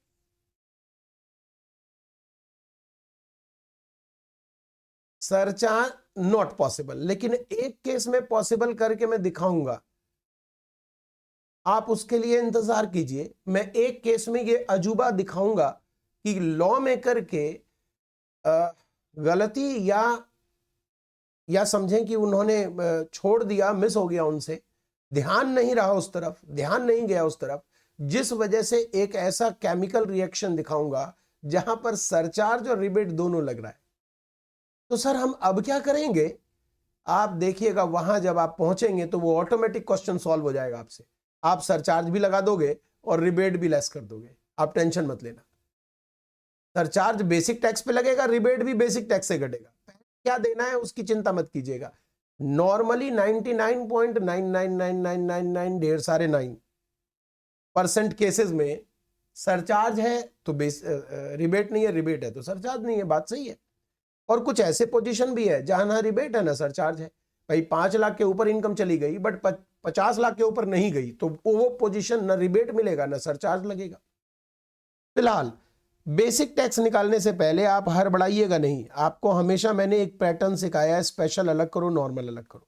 सरचार्ज नॉट पॉसिबल, लेकिन एक केस में पॉसिबल करके मैं दिखाऊंगा। आप उसके लिए इंतजार कीजिए। मैं एक केस में ये अजूबा दिखाऊंगा कि लॉ मेकर के गलती या समझें कि उन्होंने छोड़ दिया, मिस हो गया, उनसे ध्यान नहीं रहा, उस तरफ ध्यान नहीं गया उस तरफ, जिस वजह से एक ऐसा केमिकल रिएक्शन दिखाऊंगा जहां पर सरचार्ज और रिबेट दोनों लग रहा है। तो सर हम अब क्या करेंगे? आप देखिएगा, वहां जब आप पहुंचेंगे तो वो ऑटोमेटिक क्वेश्चन सॉल्व हो जाएगा आपसे। आप सरचार्ज भी लगा दोगे और रिबेट भी लेस कर दोगे, आप टेंशन मत लेना। सरचार्ज बेसिक टैक्स पे लगेगा, रिबेट भी बेसिक टैक्स से घटेगा। क्या देना है उसकी चिंता मत कीजिएगा। नॉर्मली 99.999999 ढेर सारे 9% केसेस में सरचार्ज है तो रिबेट नहीं है, रिबेट है तो सरचार्ज नहीं है। बात सही है। और कुछ ऐसे पोजीशन भी है जहां ना रिबेट है ना सरचार्ज है। भाई 5 लाख के ऊपर इनकम चली गई बट 50 लाख के ऊपर नहीं गई, तो वो पोजीशन ना रिबेट मिलेगा ना सरचार्ज लगेगा। फिलहाल बेसिक टैक्स निकालने से पहले आप हड़बड़ाइएगा नहीं। आपको हमेशा मैंने एक पैटर्न सिखाया है, स्पेशल अलग करो, नॉर्मल अलग करो।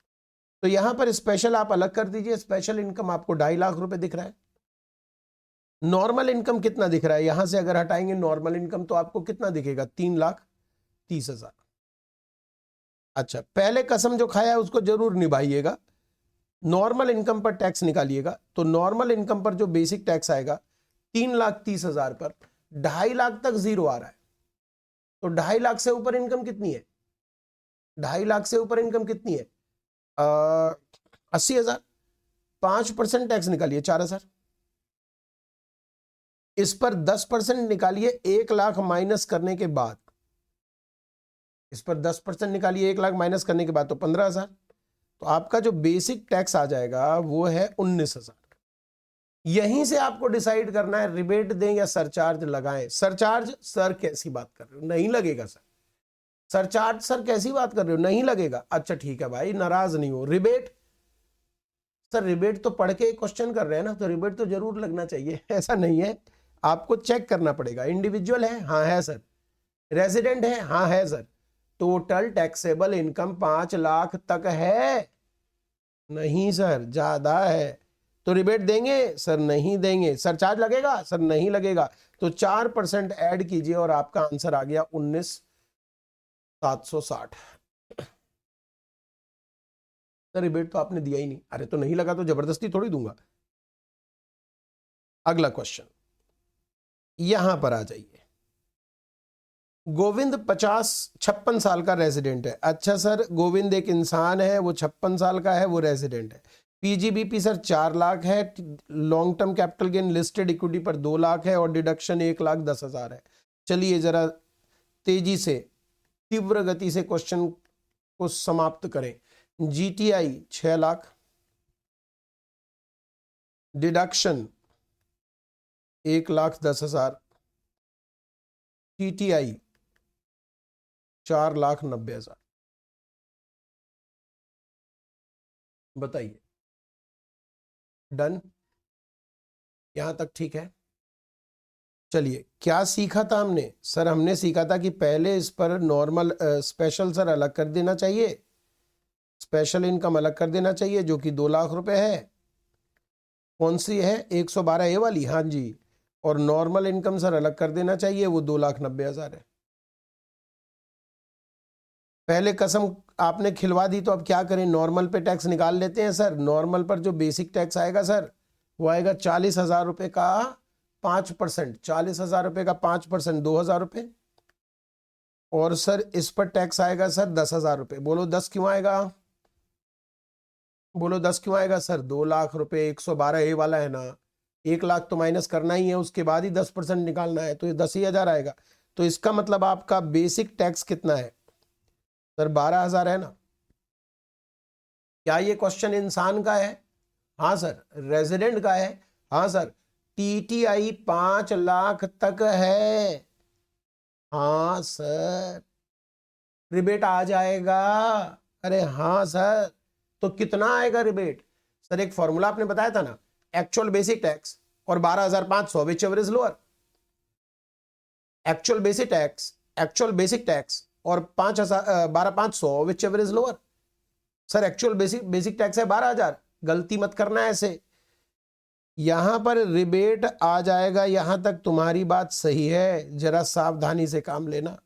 तो यहां पर स्पेशल आप अलग कर दीजिए। स्पेशल इनकम आपको 2.5 लाख रुपए दिख रहा है। नॉर्मल इनकम कितना दिख रहा है? यहां से अगर हटाएंगे नॉर्मल इनकम तो आपको कितना दिखेगा? 3,30,000। अच्छा, पहले कसम जो खाया है उसको जरूर निभाइएगा। नॉर्मल इनकम पर टैक्स निकालिएगा तो नॉर्मल इनकम पर जो बेसिक टैक्स आएगा 3,30,000 पर 2.5 लाख तक जीरो आ रहा है। तो 2.5 लाख से ऊपर इनकम कितनी है? 2.5 लाख से ऊपर इनकम कितनी है? 80,000। 5% टैक्स निकालिए, 4,000। इस पर 10% निकालिए 1 लाख माइनस करने के बाद। इस पर 10% निकालिए 1 लाख माइनस करने के बाद तो 15,000। तो आपका जो बेसिक टैक्स आ जाएगा वो है 19,000। यहीं से आपको डिसाइड करना है रिबेट दें या सरचार्ज लगाएं। सरचार्ज सर कैसी बात कर रहे हो? नहीं लगेगा सर। सरचार्ज सर कैसी बात कर रहे हो? नहीं लगेगा। अच्छा ठीक है भाई, नाराज नहीं हो। रिबेट सर, रिबेट तो पढ़ के क्वेश्चन कर रहे हैं ना, तो रिबेट तो जरूर लगना चाहिए। ऐसा नहीं है, आपको चेक करना पड़ेगा। इंडिविजुअल है? हाँ है सर। रेजिडेंट है? हाँ है sir. Total taxable income 5 lakh तक है? नहीं सर, ज्यादा है। तो रिबेट देंगे? सर नहीं देंगे। सरचार्ज लगेगा? सर नहीं लगेगा। तो 4% ऐड कीजिए और आपका आंसर आ गया 19,760। सर रिबेट तो आपने दिया ही नहीं। अरे तो नहीं लगा तो जबरदस्ती थोड़ी दूंगा। अगला क्वेश्चन यहां पर आ जाइए। गोविंद 56 साल का रेजिडेंट है। अच्छा सर, गोविंद एक इंसान है, वो 56 साल का है, वो रेजिडेंट है। पीजीबीपी सर 4 लाख है। Long term capital gain listed equity पर 2 लाख है और डिडक्शन 1,10,000 है। चलिए जरा तेजी से, तीव्र गति से क्वेश्चन को समाप्त करें। GTI 6 lakh, deduction 1,10,000, TTI 4,90,000। बताइए, डन? यहां तक ठीक है? चलिए, क्या सीखा था हमने? सर हमने सीखा था कि पहले इस पर नॉर्मल स्पेशल सर अलग कर देना चाहिए, स्पेशल इनकम अलग कर देना चाहिए जो कि 2 लाख रुपए है। कौन सी है? 112 ए वाली? हाँ जी। और नॉर्मल इनकम सर अलग कर देना चाहिए, वो 2,90,000 है। पहले कसम आपने खिलवा दी तो अब क्या करें, नॉर्मल पे टैक्स निकाल लेते हैं सर। नॉर्मल पर जो बेसिक टैक्स आएगा सर वो आएगा 40,000 रुपये का 5%, 40,000 रुपये का 5% 2,000 रुपये। और सर इस पर टैक्स आएगा सर 10,000 रुपये। बोलो 10 क्यों आएगा, बोलो 10 क्यों आएगा सर? 2 लाख रुपए 112 ए वाला है ना, 1 लाख तो माइनस करना ही है, उसके बाद ही 10% निकालना है, तो ये 10,000 आएगा। तो इसका मतलब आपका बेसिक टैक्स कितना है सर? 12,000 है ना। क्या ये क्वेश्चन इंसान का है? हाँ सर। रेजिडेंट का है? हाँ सर। टीटीआई 5 लाख तक है? हाँ सर। रिबेट आ जाएगा? अरे हाँ सर। तो कितना आएगा रिबेट सर? एक फॉर्मूला आपने बताया था ना, एक्चुअल बेसिक टैक्स और 12,500 which ever is lower. Actual basic tax और 12,500 which ever is lower. Sir actual basic tax है 12,000, गलती मत करना ऐसे। यहां पर रिबेट आ जाएगा, यहां तक तुम्हारी बात सही है, जरा सावधानी से काम लेना।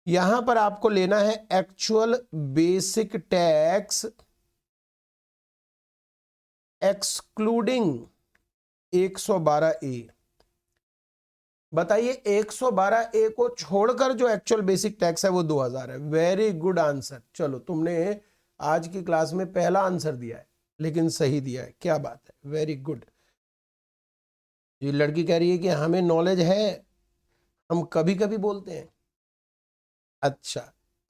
यहां पर आपको लेना है actual basic tax excluding 112A। बताइए 112A को छोड़कर जो एक्चुअल बेसिक टैक्स है वो 2,000 है। Very good answer. चलो तुमने आज की क्लास में पहला आंसर दिया है, लेकिन सही दिया है, क्या बात है, वेरी गुड। ये लड़की कह रही है कि हमें नॉलेज है, हम कभी कभी बोलते हैं। अच्छा,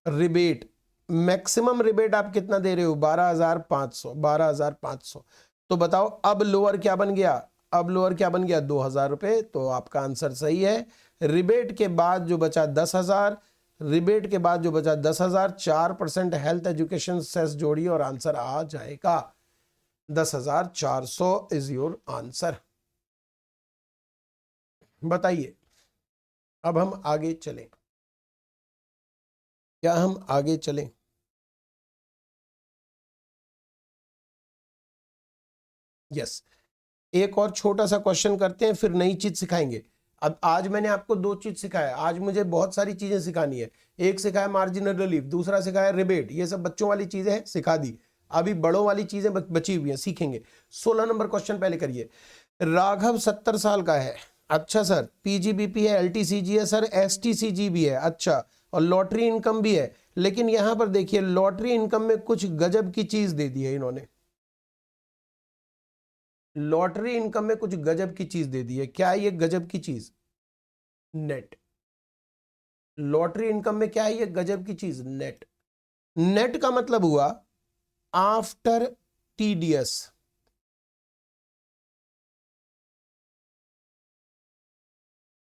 रिबेट, मैक्सिमम रिबेट आप कितना दे रहे हो? 12,500, 12,500। तो बताओ अब लोअर क्या बन गया? अब लोअर क्या बन गया? 2,000 रुपये। तो आपका आंसर सही है। रिबेट के बाद जो बचा 10,000, रिबेट के बाद जो बचा 10,000, 4% हेल्थ एजुकेशन सेस जोड़िए और आंसर आ जाएगा 10,400 इज योर आंसर। बताइए अब हम आगे चलें, क्या हम आगे चलें? यस। एक और छोटा सा क्वेश्चन करते हैं, फिर नई चीज सिखाएंगे। अब आज मैंने आपको 2 चीज सिखाया, आज मुझे बहुत सारी चीजें सिखानी है। एक सिखाया मार्जिनल रिलीफ, दूसरा सिखाया रिबेट, ये सब बच्चों वाली चीजें हैं, सिखा दी। अभी बड़ों वाली चीजें बची हुई हैं, सीखेंगे। 16 नंबर क्वेश्चन पहले करिए। राघव 70 साल का है। अच्छा सर, पीजीबीपी है, एलटीसीजी है सर, एसटीसीजी भी है। अच्छा, और लॉटरी इनकम भी है। लेकिन यहां पर देखिए लॉटरी इनकम में कुछ गजब की चीज दे दी है इन्होंने। लॉटरी इनकम में कुछ गजब की चीज दे दी है। क्या है ये गजब की चीज? नेट। लॉटरी इनकम में क्या है ये गजब की चीज? नेट। नेट का मतलब हुआ आफ्टर टीडीएस।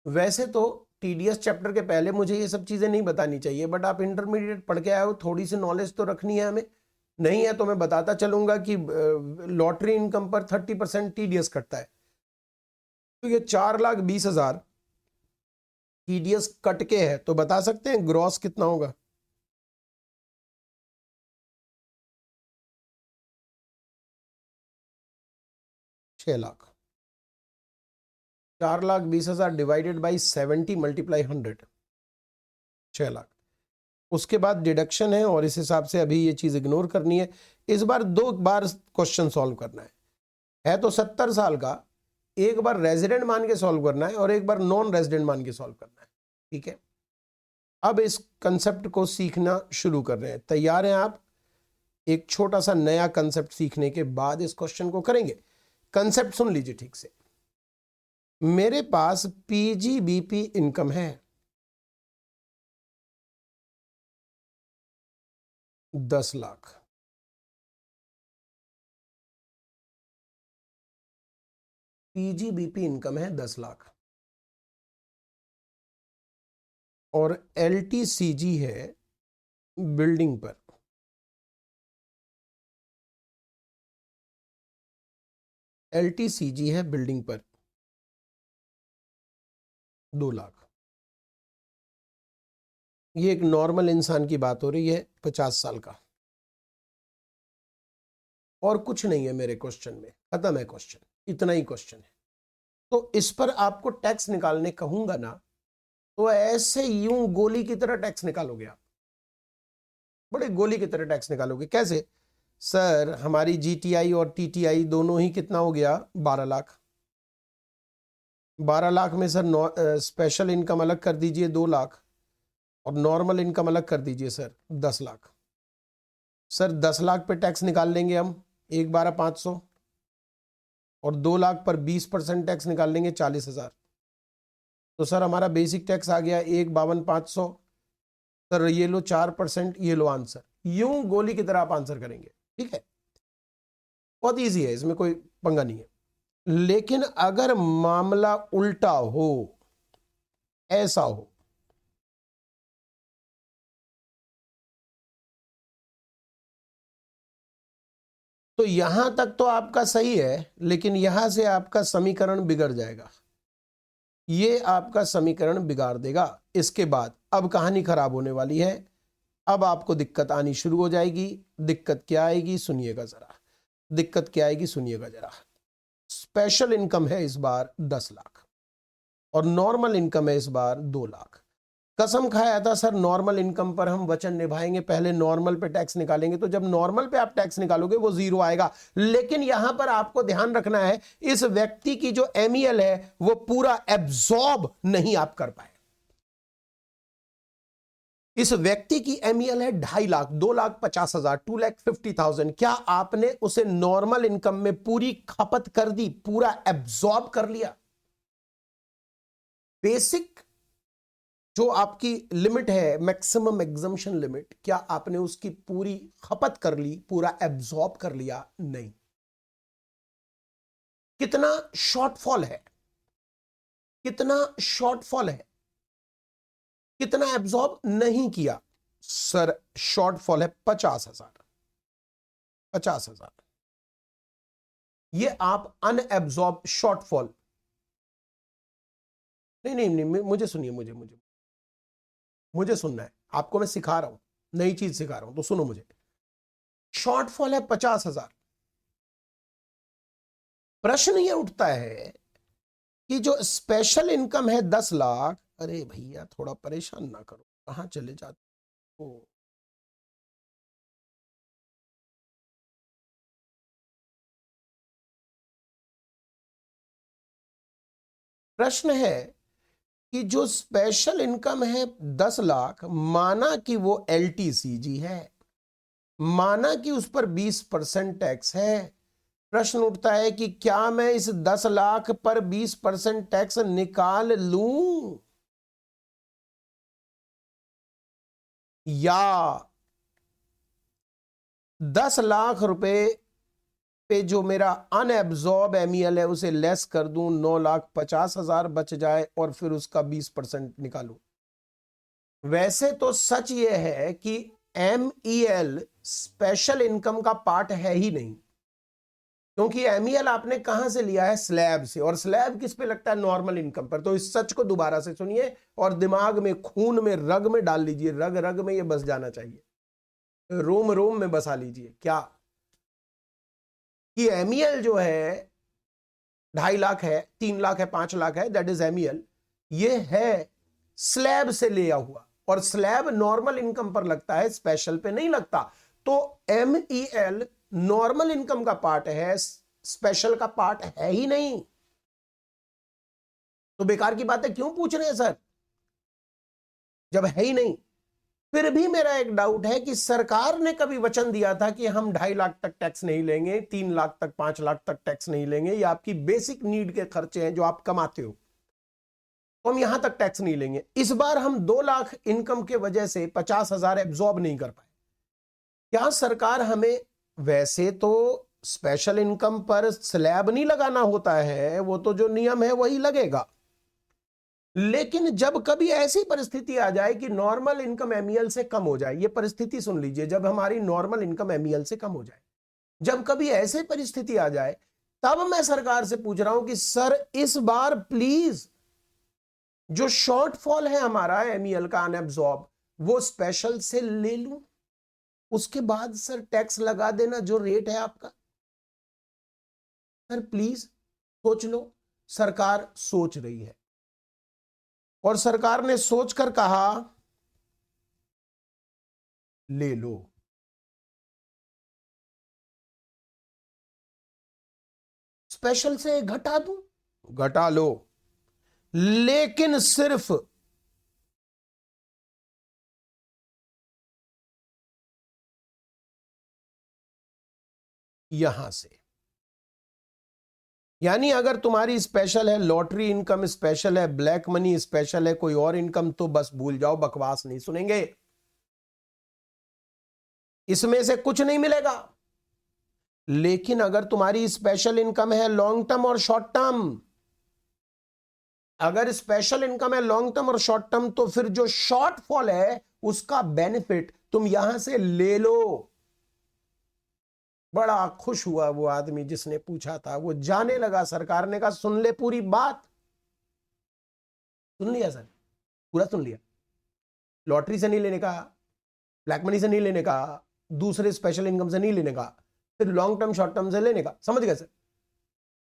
वैसे तो टीडीएस चैप्टर के पहले मुझे ये सब चीजें नहीं बतानी चाहिए, बट आप इंटरमीडिएट पढ़ के आए हो, थोड़ी सी नॉलेज तो रखनी है हमें। नहीं है तो मैं बताता चलूंगा कि लॉटरी इनकम पर 30% टीडीएस कटता है। तो ये 4,20,000 टीडीएस कट के है, तो बता सकते हैं ग्रॉस कितना होगा? 6 lakh. 4,20,000 divided by 70 multiply 100, 6 lakh. उसके बाद डिडक्शन है और इस हिसाब से अभी ये चीज इग्नोर करनी है। इस बार 2 बार क्वेश्चन सॉल्व करना है तो 70 साल का, एक बार रेजिडेंट मान के सॉल्व करना है और एक बार नॉन रेजिडेंट मान के सॉल्व करना है। ठीक है, अब इस कंसेप्ट को सीखना शुरू कर रहे हैं। तैयार हैं आप? एक छोटा सा नया कंसेप्ट सीखने के बाद इस क्वेश्चन को करेंगे। कंसेप्ट सुन लीजिए ठीक से। मेरे पास पीजीबीपी इनकम है 10 लाख। पीजीबीपी इनकम है 10 लाख और एलटीसीजी है बिल्डिंग पर। एलटीसीजी है बिल्डिंग पर 2 लाख। ये एक नॉर्मल इंसान की बात हो रही है, 50 साल का। और कुछ नहीं है मेरे क्वेश्चन में, खत्म है क्वेश्चन, इतना ही क्वेश्चन है। तो इस पर आपको टैक्स निकालने कहूंगा ना, तो ऐसे यूं गोली की तरह टैक्स निकालोगे आप। बड़े गोली की तरह टैक्स निकालोगे। कैसे सर? हमारी जीटीआई और टीटीआई दोनों ही कितना हो गया? 12 लाख। 12 लाख में सर स्पेशल इनकम अलग कर दीजिए 2 लाख, और नॉर्मल इनकम अलग कर दीजिए सर 10 लाख। सर 10 लाख पे टैक्स निकाल लेंगे हम 1,12,500, और 2 लाख पर 20% टैक्स निकाल लेंगे 40,000। तो सर हमारा बेसिक टैक्स आ गया 1,52,500। सर ये लो 4%, ये लो आंसर। यूं गोली की तरह आप आंसर करेंगे, ठीक है? बहुत इजी है, इसमें कोई पंगा नहीं है। लेकिन अगर मामला उल्टा हो, ऐसा हो, तो यहां तक तो आपका सही है, लेकिन यहां से आपका समीकरण बिगड़ जाएगा। ये आपका समीकरण बिगाड़ देगा। इसके बाद अब कहानी खराब होने वाली है। अब आपको दिक्कत आनी शुरू हो जाएगी। दिक्कत क्या आएगी सुनिएगा जरा। दिक्कत क्या आएगी सुनिएगा जरा। स्पेशल इनकम है इस बार 10 लाख, और नॉर्मल इनकम है इस बार 2 लाख। कसम खाया था सर नॉर्मल इनकम पर हम वचन निभाएंगे, पहले नॉर्मल पे टैक्स निकालेंगे। तो जब नॉर्मल पे आप टैक्स निकालोगे वो 0 आएगा। लेकिन यहां पर आपको ध्यान रखना है, इस व्यक्ति की जो एमईएल है वो पूरा एब्जॉर्ब नहीं आप कर पाए। इस व्यक्ति की एमईएल है 2.5 लाख, 2,50,000, 2,50,000। क्या आपने उसे नॉर्मल इनकम में पूरी खपत कर दी, पूरा एब्जॉर्ब कर लिया? बेसिक जो आपकी लिमिट है, मैक्सिमम एग्जम्पशन लिमिट, क्या आपने उसकी पूरी खपत कर ली, पूरा एब्जॉर्ब कर लिया? नहीं। कितना शॉर्टफॉल है? कितना शॉर्टफॉल है? कितना एब्जॉर्ब नहीं किया? सर शॉर्टफॉल है 50,000। 50,000 ये आप अनएब्जॉर्ब शॉर्टफॉल। नहीं नहीं नहीं, मुझे सुनिए, मुझे सुनना है। आपको मैं सिखा रहा हूं, नई चीज सिखा रहा हूं, तो सुनो मुझे। शॉर्टफॉल है 50,000। प्रश्न ये उठता है कि जो स्पेशल इनकम है 10 लाख, अरे भैया थोड़ा परेशान ना करो, कहां चले जाते हो? प्रश्न है कि जो स्पेशल इनकम है 10 लाख, माना कि वो एलटीसीजी है, माना कि उस पर 20% टैक्स है। प्रश्न उठता है कि क्या मैं इस 10 लाख पर 20% टैक्स निकाल लूं, या 10 लाख रुपए पे जो मेरा अनएब्जॉर्ब एमईएल है उसे लेस कर दूं, 9,50,000 बच जाए, और फिर उसका 20% निकालूं। वैसे तो सच यह है कि एमईएल स्पेशल इनकम का पार्ट है ही नहीं, क्योंकि एमईएल आपने कहां से लिया है? स्लैब से, और स्लैब किस पे लगता है? नॉर्मल इनकम पर। तो इस सच को दोबारा से सुनिए और दिमाग में, खून में, रग में डाल लीजिए। रग रग में ये बस जाना चाहिए, रोम रोम में बसा लीजिए। क्या कि एमईएल जो है 2.5 लाख है, 3 लाख है, 5 लाख है, दैट इज एमईएल। ये है स्लैब से लिया हुआ, और स्लैब नॉर्मल इनकम पर लगता है, स्पेशल पे नहीं लगता। तो एमईएल नॉर्मल इनकम का पार्ट है, स्पेशल का पार्ट है ही नहीं। तो बेकार की बात है, क्यों पूछ रहे हैं सर जब है ही नहीं? फिर भी मेरा एक डाउट है कि सरकार ने कभी वचन दिया था कि हम 2.5 लाख तक टैक्स नहीं लेंगे, 3 लाख तक, 5 लाख तक टैक्स नहीं लेंगे, ये आपकी बेसिक नीड के खर्चे हैं जो आप कमाते हो, तो हम यहां तक टैक्स नहीं लेंगे। इस बार हम 2 लाख इनकम के वजह से 50,000 एब्जॉर्ब नहीं कर पाए। क्या सरकार हमें, वैसे तो स्पेशल इनकम पर स्लैब नहीं लगाना होता है, वो तो जो नियम है वही लगेगा। लेकिन जब कभी ऐसी परिस्थिति आ जाए कि नॉर्मल इनकम एमईएल से कम हो जाए, ये परिस्थिति सुन लीजिए, जब हमारी नॉर्मल इनकम एमईएल से कम हो जाए, जब कभी ऐसी परिस्थिति आ जाए, तब मैं सरकार से पूछ रहा हूं कि सर इस बार प्लीज जो शॉर्टफॉल है हमारा एमईएल का अनएब्जॉर्ब, वो स्पेशल से ले लूं, उसके बाद सर टैक्स लगा देना जो रेट है आपका। सर प्लीज सोच लो। सरकार सोच रही है, और सरकार ने सोचकर कहा ले लो। स्पेशल से घटा दूं, घटा लो, लेकिन सिर्फ यहां से। यानी अगर तुम्हारी स्पेशल है, लॉटरी इनकम स्पेशल है, ब्लैक मनी स्पेशल है, कोई और इनकम, तो बस भूल जाओ, बकवास नहीं सुनेंगे, इसमें से कुछ नहीं मिलेगा। लेकिन अगर तुम्हारी स्पेशल इनकम है लॉन्ग टर्म और शॉर्ट टर्म, अगर स्पेशल इनकम है लॉन्ग टर्म और शॉर्ट टर्म, तो फिर जो शॉर्टफॉल है उसका बेनिफिट तुम यहां से ले लो। बड़ा खुश हुआ वो आदमी जिसने पूछा था, वो जाने लगा। सरकार ने कहा सुन ले पूरी बात। सुन लिया सर, पूरा सुन लिया। लॉटरी से नहीं लेने का, ब्लैक मनी से नहीं लेने का, दूसरे स्पेशल इनकम से नहीं लेने का, फिर लॉन्ग टर्म शॉर्ट टर्म से लेने का। समझ गए सर?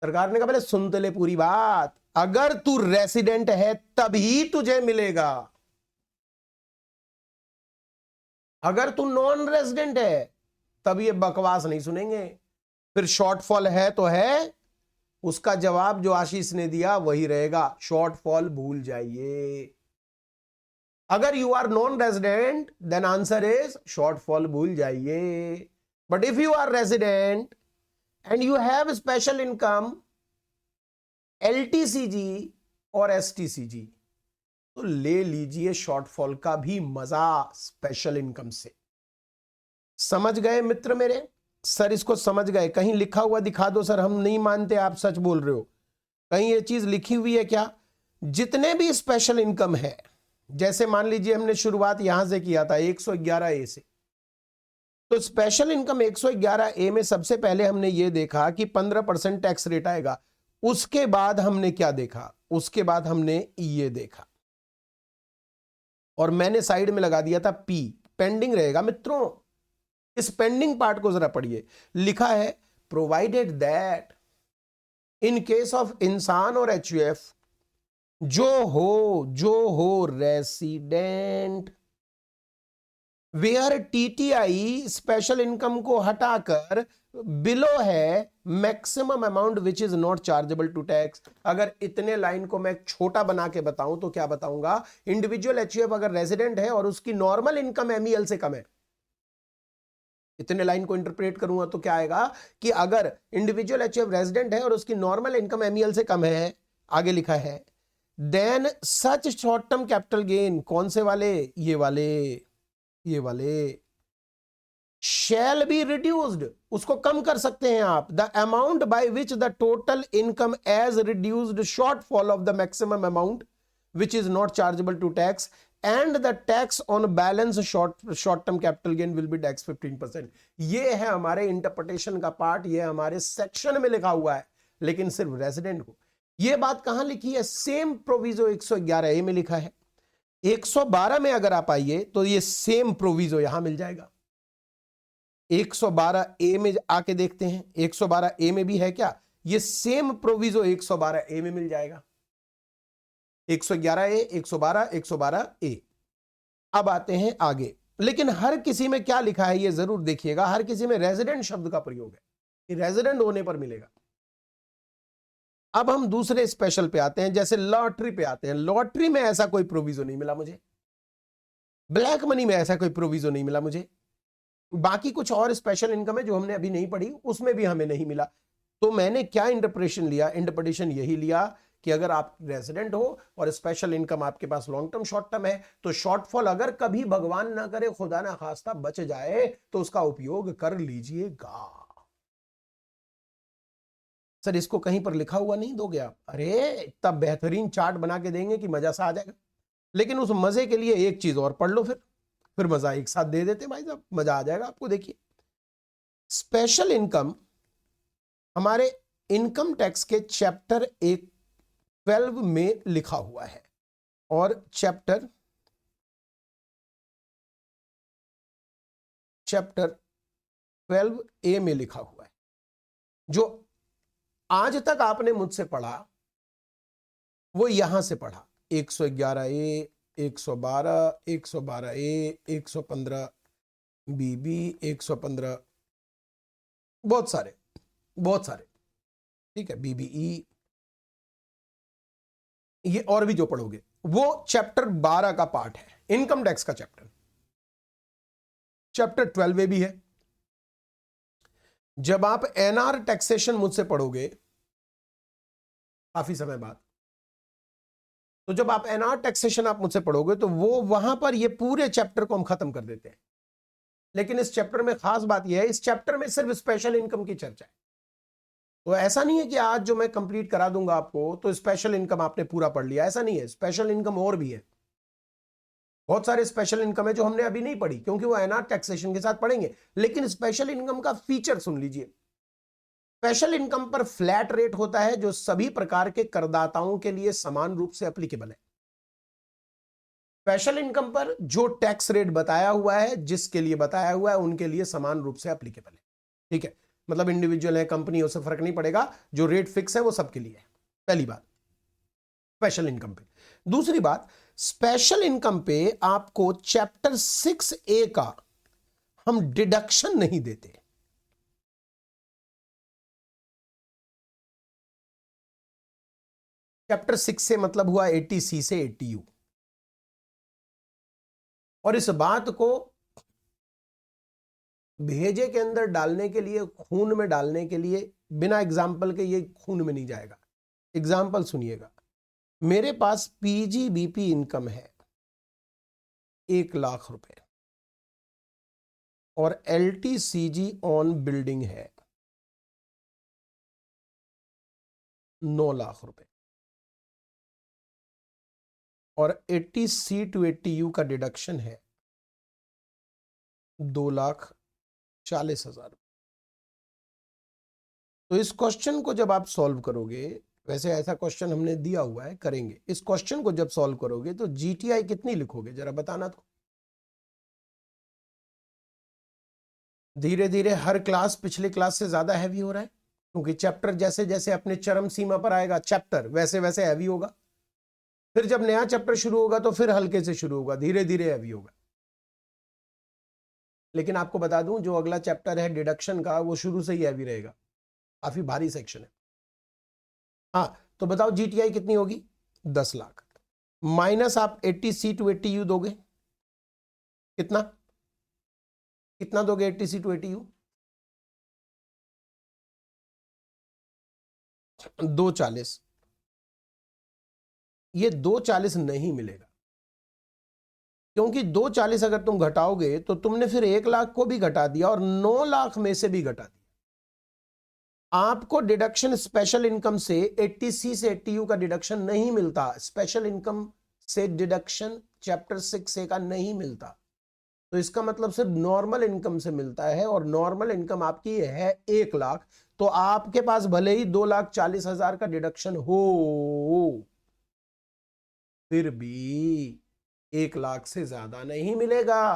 सरकार ने कहा पहले सुन तो ले पूरी बात। अगर तू रेसिडेंट है तभी तुझे मिलेगा, अगर तू नॉन रेजिडेंट है तब ये बकवास नहीं सुनेंगे। फिर शॉर्टफॉल है तो है, उसका जवाब जो आशीष ने दिया वही रहेगा, शॉर्टफॉल भूल जाइए। अगर you are non resident then answer is shortfall भूल जाइए। But if you are resident and you have special income, LTCG और एसटीसीजी, तो ले लीजिए शॉर्टफॉल का भी मजा स्पेशल इनकम से। समझ गए मित्र मेरे? सर इसको समझ गए? कहीं लिखा हुआ दिखा दो सर, हम नहीं मानते आप सच बोल रहे हो। कहीं ये चीज लिखी हुई है क्या? जितने भी स्पेशल इनकम है, जैसे मान लीजिए हमने शुरुआत यहां से किया था 111A से, तो स्पेशल इनकम 111A में सबसे पहले हमने ये देखा कि 15% टैक्स रेट आएगा। उसके बाद हमने क्या देखा? उसके बाद हमने ये देखा, और मैंने साइड में लगा दिया था पी, पेंडिंग रहेगा मित्रों। इस पेंडिंग पार्ट को जरा पढ़िए। लिखा है provided that in case of इंसान और एचयूएफ, जो हो resident, where TTI special income को हटाकर बिलो है maximum amount which is not chargeable to tax. अगर इतने लाइन को मैं छोटा बना के बताऊं तो क्या बताऊंगा? इंडिविजुअल एचयूएफ अगर रेजिडेंट है और उसकी नॉर्मल इनकम एमईएल से कम है, इतने लाइन को इंटरप्रेट करूंगा तो क्या आएगा कि अगर इंडिविजुअल एचयूएफ रेजिडेंट है और उसकी नॉर्मल इनकम एमईएल से कम है, आगे लिखा है then such short term capital gain, कौन से वाले? ये वाले शैल बी रिड्यूस्ड, उसको कम कर सकते हैं आप। The amount by which the total income as reduced shortfall of the maximum amount which is not chargeable to tax and the tax on balance short term capital gain will be tax 15%। ये है हमारे interpretation का part, ये हमारे section में लिखा हुआ है, लेकिन सिर्फ रेजिडेंट को। ये बात कहां लिखी है? सेम प्रोविजो 111A में लिखा है। 112 में अगर आप आइए तो ये सेम प्रोविजो यहां मिल जाएगा। 112A में आके देखते हैं, 112A में भी है क्या? ये सेम प्रोविजो 112A में मिल जाएगा। 111A, 112, 112A। अब आते हैं आगे, लेकिन हर किसी में क्या लिखा है ये जरूर देखिएगा, हर किसी में रेजिडेंट शब्द का प्रयोग है, ये रेजिडेंट होने पर मिलेगा। अब हम दूसरे स्पेशल पे आते हैं, जैसे लॉटरी पे आते हैं। लॉटरी में ऐसा कोई प्रोविजो नहीं मिला मुझे, ब्लैक मनी में ऐसा कोई प्रोविजो नहीं मिला मुझे, बाकी कुछ और स्पेशल इनकम है जो हमने अभी नहीं पढ़ी, उसमें भी हमें नहीं मिला। तो मैंने क्या इंटरप्रिटेशन लिया? इंटरप्रिटेशन यही लिया कि अगर आप रेजिडेंट हो और स्पेशल इनकम आपके पास लॉन्ग टर्म शॉर्ट टर्म है, तो शॉर्टफॉल अगर कभी भगवान ना करे, खुदा ना खास्ता बच जाए, तो उसका उपयोग कर लीजिएगा। सर इसको कहीं पर लिखा हुआ नहीं दोगे आप? अरे इतना बेहतरीन चार्ट बना के देंगे कि मजा सा आ जाएगा। लेकिन उस मजे के लिए एक चीज और पढ़ लो, फिर मजा एक साथ दे देते भाई साहब, मजा आ जाएगा आपको। देखिए स्पेशल इनकम हमारे इनकम टैक्स के चैप्टर 12 में लिखा हुआ है, और चैप्टर 12A में लिखा हुआ है। जो आज तक आपने मुझसे पढ़ा वो यहां से पढ़ा, 111A, 112, 112A, 115, बीबी 115, बहुत सारे बहुत सारे, ठीक है, बीबीई, ये और भी जो पढ़ोगे वो चैप्टर 12 का पार्ट है, इनकम टैक्स का चैप्टर। चैप्टर 12 भी है। जब आप एनआर टैक्सेशन मुझसे पढ़ोगे काफी समय बाद, तो जब आप एनआर टैक्सेशन आप मुझसे पढ़ोगे तो वो वहां पर ये पूरे चैप्टर को हम खत्म कर देते हैं। लेकिन इस चैप्टर में खास बात यह है, इस चैप्टर में सिर्फ स्पेशल इनकम की चर्चा है। तो ऐसा नहीं है कि आज जो मैं कंप्लीट करा दूंगा आपको तो स्पेशल इनकम आपने पूरा पढ़ लिया, ऐसा नहीं है। स्पेशल इनकम और भी है, बहुत सारे स्पेशल इनकम है जो हमने अभी नहीं पढ़ी क्योंकि वो एनआर टैक्सेशन के साथ पढ़ेंगे। लेकिन स्पेशल इनकम का फीचर सुन लीजिए। स्पेशल इनकम पर फ्लैट रेट होता है जो सभी प्रकार के करदाताओं के लिए समान रूप से एप्लीकेबल है। स्पेशल इनकम पर जो टैक्स रेट बताया हुआ है, जिसके लिए बताया हुआ है, उनके लिए समान रूप से एप्लीकेबल है। ठीक है, मतलब इंडिविजुअल है, कंपनी, उससे फर्क नहीं पड़ेगा, जो रेट फिक्स है वो सबके लिए है। पहली बात स्पेशल इनकम पे। दूसरी बात, स्पेशल इनकम पे आपको चैप्टर 6A का हम डिडक्शन नहीं देते। चैप्टर 6 से मतलब हुआ 80C से 80U। और इस बात को भेजे के अंदर डालने के लिए, खून में डालने के लिए, बिना एग्जाम्पल के ये खून में नहीं जाएगा। एग्जाम्पल सुनिएगा, मेरे पास पीजीबीपी इनकम है 1 लाख रुपए और एलटीसीजी ऑन बिल्डिंग है 9 लाख रुपए और 80C to 80U का डिडक्शन है 2,40,000। तो इस क्वेश्चन को जब आप सॉल्व करोगे, वैसे ऐसा क्वेश्चन हमने दिया हुआ है, करेंगे। इस क्वेश्चन को जब सॉल्व करोगे तो जीटीआई कितनी लिखोगे जरा बताना। तो धीरे धीरे हर क्लास पिछले क्लास से ज्यादा हैवी हो रहा है क्योंकि चैप्टर जैसे जैसे अपने चरम सीमा पर आएगा चैप्टर, वैसे वैसे हैवी होगा। फिर जब नया चैप्टर शुरू होगा तो फिर हल्के से शुरू होगा, धीरे धीरे हैवी होगा। लेकिन आपको बता दूं, जो अगला चैप्टर है डिडक्शन का, वो शुरू से ही हैवी रहेगा, काफी भारी सेक्शन है। हाँ, तो बताओ जीटीआई कितनी होगी? 10 लाख माइनस आप 80C to 80U दोगे, कितना कितना दोगे 80C to 80U? 240। ये 240 नहीं मिलेगा क्योंकि 240 अगर तुम घटाओगे तो तुमने फिर 1 लाख को भी घटा दिया और 9 लाख में से भी घटा दिया। आपको डिडक्शन स्पेशल इनकम से 80C से 80U का डिडक्शन नहीं मिलता। स्पेशल इनकम से डिडक्शन चैप्टर 6A का नहीं मिलता। तो इसका मतलब सिर्फ नॉर्मल इनकम से मिलता है और नॉर्मल इनकम आपकी है 1 लाख। तो आपके पास भले ही 2,40,000 का डिडक्शन हो, फिर भी 1 लाख से ज्यादा नहीं मिलेगा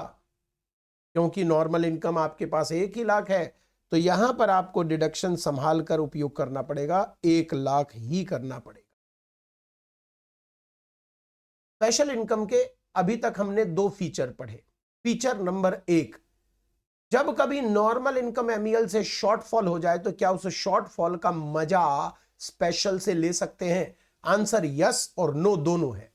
क्योंकि नॉर्मल इनकम आपके पास 1 ही लाख है। तो यहां पर आपको डिडक्शन संभाल कर उपयोग करना पड़ेगा, 1 लाख ही करना पड़ेगा। स्पेशल इनकम के अभी तक हमने 2 फीचर पढ़े। फीचर नंबर 1, जब कभी नॉर्मल इनकम एमईएल से शॉर्टफॉल हो जाए तो क्या उस शॉर्टफॉल का मजा स्पेशल से ले सकते हैं? आंसर यस और नो दोनों है।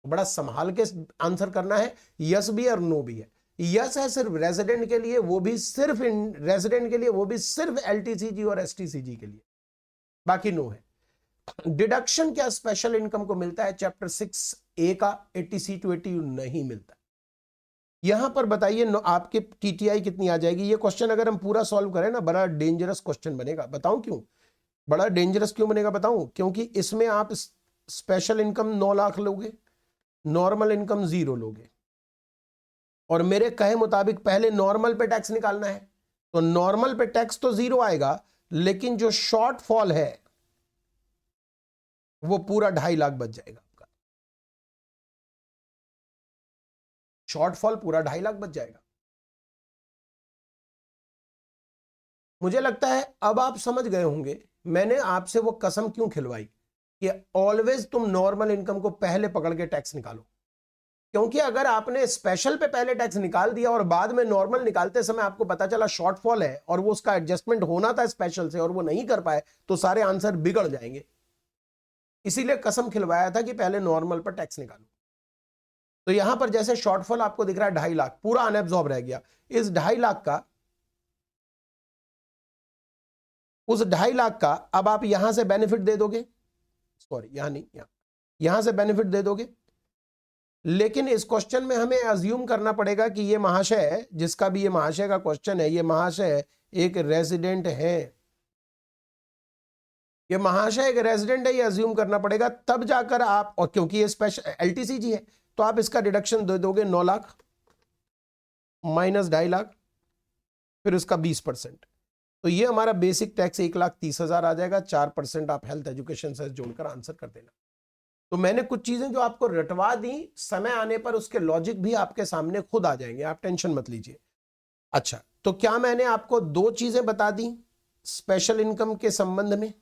बड़ा संभाल के आंसर करना है, यस भी और नो भी है। यस है सिर्फ रेजिडेंट के लिए, वो भी सिर्फ रेजिडेंट के लिए, वो भी सिर्फ एलटीसीजी और एसटीसीजी के लिए, बाकी नो है। डिडक्शन क्या स्पेशल इनकम को मिलता है चैप्टर 6A का? 80C to 80U नहीं मिलता। यहां पर बताइए आपके टीटीआई कितनी आ जाएगी? ये क्वेश्चन अगर हम पूरा सॉल्व करें ना, बड़ा डेंजरस क्वेश्चन बनेगा। बताऊं क्यों बड़ा डेंजरस क्यों बनेगा? बताऊं क्योंकि इसमें आप स्पेशल इनकम 9 लाख लोगे, नॉर्मल इनकम 0 लोगे और मेरे कहे मुताबिक पहले नॉर्मल पे टैक्स निकालना है। तो नॉर्मल पे टैक्स तो 0 आएगा, लेकिन जो शॉर्टफॉल है वो पूरा 2.5 लाख बच जाएगा। आपका शॉर्टफॉल पूरा 2.5 लाख बच जाएगा। मुझे लगता है अब आप समझ गए होंगे मैंने आपसे वो कसम क्यों खिलवाई कि ऑलवेज तुम नॉर्मल इनकम को पहले पकड़ के टैक्स निकालो। क्योंकि अगर आपने स्पेशल पे पहले टैक्स निकाल दिया और बाद में नॉर्मल निकालते समय आपको पता चला शॉर्टफॉल है और वो उसका एडजस्टमेंट होना था स्पेशल से और वो नहीं कर पाए, तो सारे आंसर बिगड़ जाएंगे। इसीलिए कसम खिलवाया था कि पहले नॉर्मल पर टैक्स निकालो। तो यहां पर जैसे शॉर्टफॉल आपको दिख रहा है 2.5 लाख, पूरा अनएब्जॉर्ब रह गया। इस 2.5 लाख का, उस 2.5 लाख का अब आप यहां से बेनिफिट दे दोगे, सॉरी यहां नहीं, यहां से बेनिफिट दे दोगे। लेकिन इस क्वेश्चन में हमें अज्यूम करना पड़ेगा कि ये महाशय, जिसका भी ये महाशय का क्वेश्चन है, ये महाशय एक रेजिडेंट है। ये महाशय एक रेजिडेंट है, ये अज्यूम करना पड़ेगा, तब जाकर आप, और क्योंकि ये स्पेशल एलटीसीजी है तो आप इसका डिडक्शन दे दोगे 9 लाख माइनस 2.5 लाख, फिर उसका 20%। तो ये हमारा बेसिक टैक्स 1,30,000 आ जाएगा। 4% आप हेल्थ एजुकेशन से जोड़कर आंसर कर देना। तो मैंने कुछ चीजें जो आपको रटवा दी, समय आने पर उसके लॉजिक भी आपके सामने खुद आ जाएंगे, आप टेंशन मत लीजिए। अच्छा, तो क्या मैंने आपको 2 चीजें बता दी स्पेशल इनकम के संबंध में?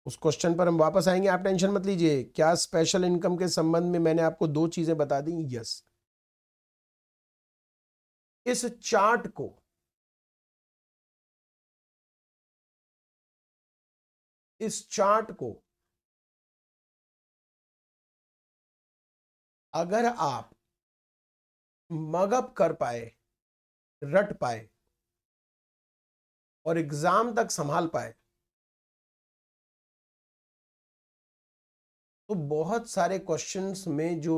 उस क्वेश्चन पर हम वापस आएंगे, आप टेंशन मत लीजिए। क्या स्पेशल इनकम के संबंध में मैंने आपको 2 चीजें बता दी? यस। इस चार्ट को अगर आप मगअप कर पाए, रट पाए और एग्जाम तक संभाल पाए, तो बहुत सारे क्वेश्चंस में जो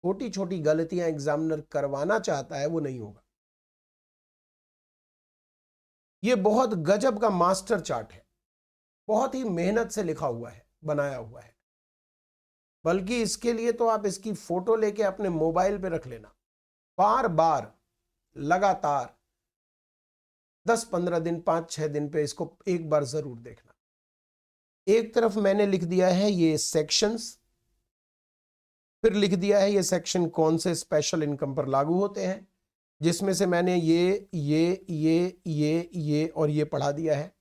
छोटी छोटी गलतियां एग्जामिनर करवाना चाहता है वो नहीं होगा। ये बहुत गजब का मास्टर चार्ट है, बहुत ही मेहनत से लिखा हुआ है, बनाया हुआ है। बल्कि इसके लिए तो आप इसकी फोटो लेके अपने मोबाइल पे रख लेना, बार बार लगातार 10-15 दिन, 5-6 दिन पे इसको एक बार जरूर देखना। एक तरफ मैंने लिख दिया है ये सेक्शंस, फिर लिख दिया है ये सेक्शन कौन से स्पेशल इनकम पर लागू होते हैं, जिसमें से मैंने ये और ये पढ़ा दिया है।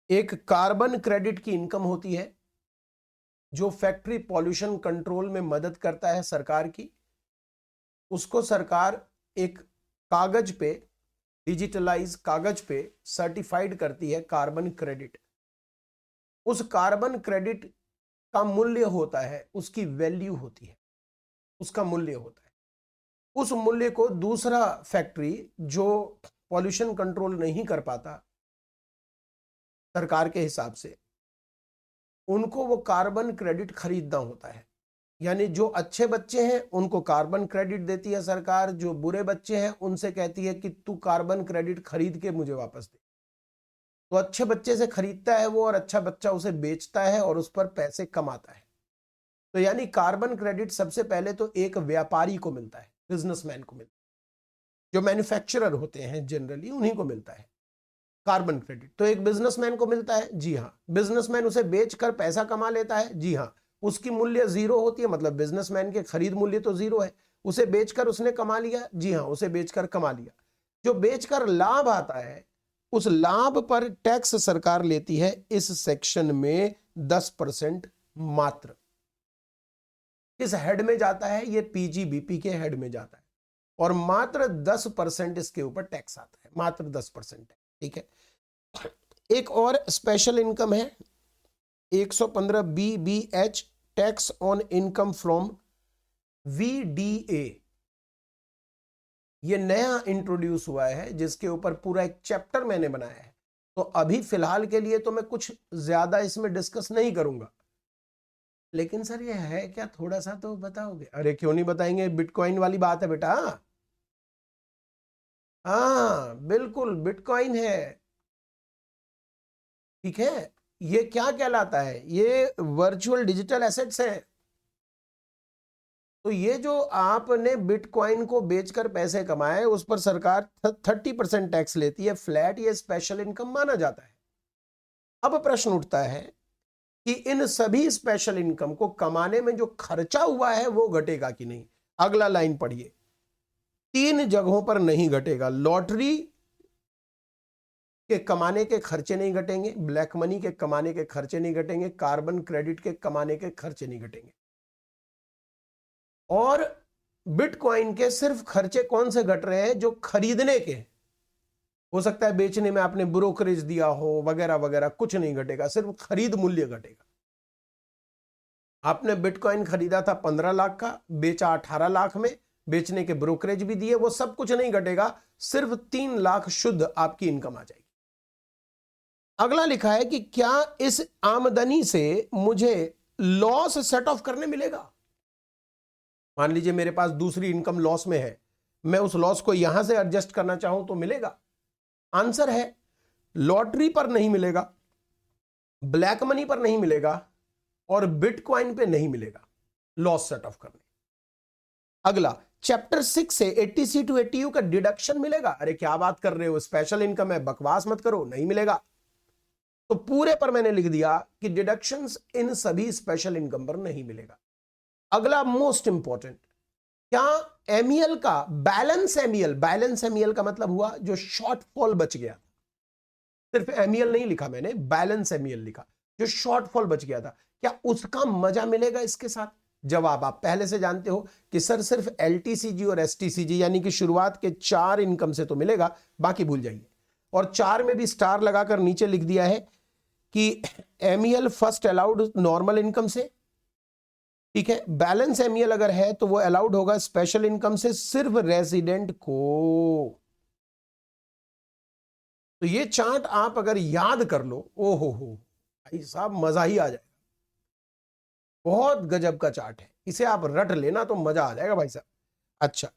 एक कार्बन क्रेडिट की इनकम होती है जो फैक्ट्री पॉल्यूशन कंट्रोल में मदद करता है सरकार की। उसको सरकार एक कागज पे, डिजिटलाइज कागज पे सर्टिफाइड करती है कार्बन क्रेडिट। उस कार्बन क्रेडिट का मूल्य होता है, उसकी वैल्यू होती है, उसका मूल्य होता है। उस मूल्य को दूसरा फैक्ट्री जो पॉल्यूशन कंट्रोल नहीं कर पाता सरकार के हिसाब से, उनको वो कार्बन क्रेडिट खरीदना होता है। यानी जो अच्छे बच्चे हैं उनको कार्बन क्रेडिट देती है सरकार, जो बुरे बच्चे हैं उनसे कहती है कि तू कार्बन क्रेडिट खरीद के मुझे वापस दे। तो अच्छे बच्चे से खरीदता है वो, और अच्छा बच्चा उसे बेचता है और उस पर पैसे कमाता है। तो यानी कार्बन क्रेडिट सबसे पहले तो एक व्यापारी को मिलता है, बिजनेसमैन को मिलता है, जो मैन्युफैक्चरर होते हैं जनरली उन्हीं को मिलता है कार्बन क्रेडिट। तो एक बिजनेसमैन को मिलता है, जी हाँ। बिजनेसमैन उसे बेचकर पैसा कमा लेता है, जी हाँ। उसकी मूल्य 0 होती है, मतलब बिजनेसमैन के खरीद मूल्य तो 0 है। उसे बेचकर उसने कमा लिया, जी हाँ, उसे बेचकर कमा लिया। जो बेचकर लाभ आता है, उस लाभ पर टैक्स सरकार लेती है इस सेक्शन में 10% मात्र। इस हेड में जाता है, ये पीजीबीपी के हेड में जाता है, और मात्र 10% इसके ऊपर टैक्स आता है, मात्र 10% है। ठीक है। एक और स्पेशल इनकम है 115 BBH, tax on income from VDA। ये नया इंट्रोड्यूस हुआ है, जिसके ऊपर पूरा एक चैप्टर मैंने बनाया है। तो अभी फिलहाल के लिए तो मैं कुछ ज्यादा इसमें डिस्कस नहीं करूंगा। लेकिन सर ये है क्या, थोड़ा सा तो बताओगे? अरे क्यों नहीं बताएंगे, बिटकॉइन वाली बात है बेटा। हाँ बिल्कुल बिटकॉइन है। ठीक है। ये क्या कहलाता है? ये वर्चुअल डिजिटल एसेट्स है। तो ये जो आपने बिटकॉइन को बेचकर पैसे कमाए, उस पर सरकार 30% टैक्स लेती है, फ्लैट। ये स्पेशल इनकम माना जाता है। अब प्रश्न उठता है कि इन सभी स्पेशल इनकम को कमाने में जो खर्चा हुआ है वो घटेगा कि नहीं। अगला लाइन पढ़िए, 3 जगहों पर नहीं घटेगा। लॉटरी के कमाने के खर्चे नहीं घटेंगे, ब्लैक मनी के कमाने के खर्चे नहीं घटेंगे, कार्बन क्रेडिट के कमाने के खर्चे नहीं घटेंगे। और बिटकॉइन के सिर्फ खर्चे कौन से घट रहे हैं? जो खरीदने के। हो सकता है बेचने में आपने ब्रोकरेज दिया हो वगैरह वगैरह, कुछ नहीं घटेगा, सिर्फ खरीद मूल्य घटेगा। आपने बिटकॉइन खरीदा था 15 लाख का, बेचा 18 लाख में, बेचने के ब्रोकरेज भी दिए, वो सब कुछ नहीं घटेगा, सिर्फ 3 लाख शुद्ध आपकी इनकम आ जाएगी। अगला लिखा है कि क्या इस आमदनी से मुझे लॉस सेट ऑफ करने मिलेगा? मान लीजिए मेरे पास दूसरी इनकम लॉस में है, मैं उस लॉस को यहां से एडजस्ट करना चाहूं तो मिलेगा? आंसर है लॉटरी पर नहीं मिलेगा, ब्लैक मनी पर नहीं मिलेगा, और बिटकॉइन पे नहीं मिलेगा लॉस सेट ऑफ करने। अगला चैप्टर 6 से 80C to 80U का डिडक्शन मिलेगा? अरे क्या बात कर रहे हो, स्पेशल इनकम है, बकवास मत करो, नहीं मिलेगा। तो पूरे पर मैंने लिख दिया कि डिडक्शंस इन सभी स्पेशल इनकम पर नहीं मिलेगा। अगला मोस्ट इंपॉर्टेंट, क्या एमईएल का बैलेंस एमईएल का मतलब हुआ जो शॉर्टफॉल बच गया, सिर्फ एमईएल नहीं लिखा मैंने, बैलेंस एमईएल लिखा, जो शॉर्टफॉल बच गया था, क्या उसका मजा मिलेगा इसके साथ? जवाब आप पहले से जानते हो कि सर सिर्फ एलटीसीजी और एसटीसीजी यानी कि शुरुआत के 4 इनकम से तो मिलेगा, बाकी भूल जाइए। और 4 में भी स्टार लगाकर नीचे लिख दिया है कि MEL first allowed normal income से, ठीक है। बैलेंस एमईएल अगर है तो वो अलाउड होगा स्पेशल इनकम से सिर्फ रेजिडेंट को। तो ये चार्ट आप अगर याद कर लो, ओहो हो भाई साहब, मजा ही आ जाएगा। बहुत गजब का चार्ट है, इसे आप रट लेना तो मजा आ जाएगा भाई साहब। अच्छा,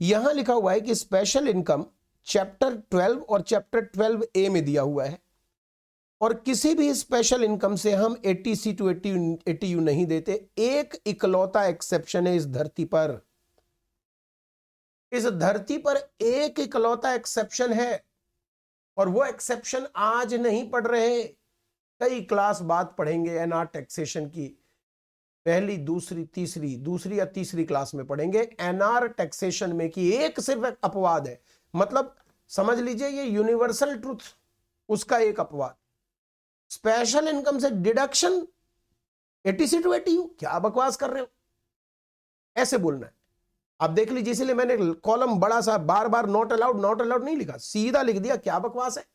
यहां लिखा हुआ है कि स्पेशल इनकम चैप्टर 12 और चैप्टर 12A में दिया हुआ है, और किसी भी स्पेशल इनकम से हम 80C to 80U नहीं देते। एक इकलौता एक्सेप्शन है इस धरती पर, इस धरती पर एक इकलौता एक्सेप्शन है, और वो एक्सेप्शन आज नहीं पढ़ रहे, कई क्लास बाद पढ़ेंगे। एनआर टैक्सेशन की पहली दूसरी या तीसरी क्लास में पढ़ेंगे एनआर टैक्सेशन में कि एक सिर्फ अपवाद है, मतलब समझ लीजिए ये यूनिवर्सल ट्रूथ, उसका एक अपवाद, स्पेशल इनकम से डिडक्शन 80C to 80U। क्या बकवास कर रहे हो, ऐसे बोलना है। आप देख लीजिए, इसलिए मैंने कॉलम बड़ा सा बार बार नॉट अलाउड नहीं लिखा, सीधा लिख दिया क्या बकवास है।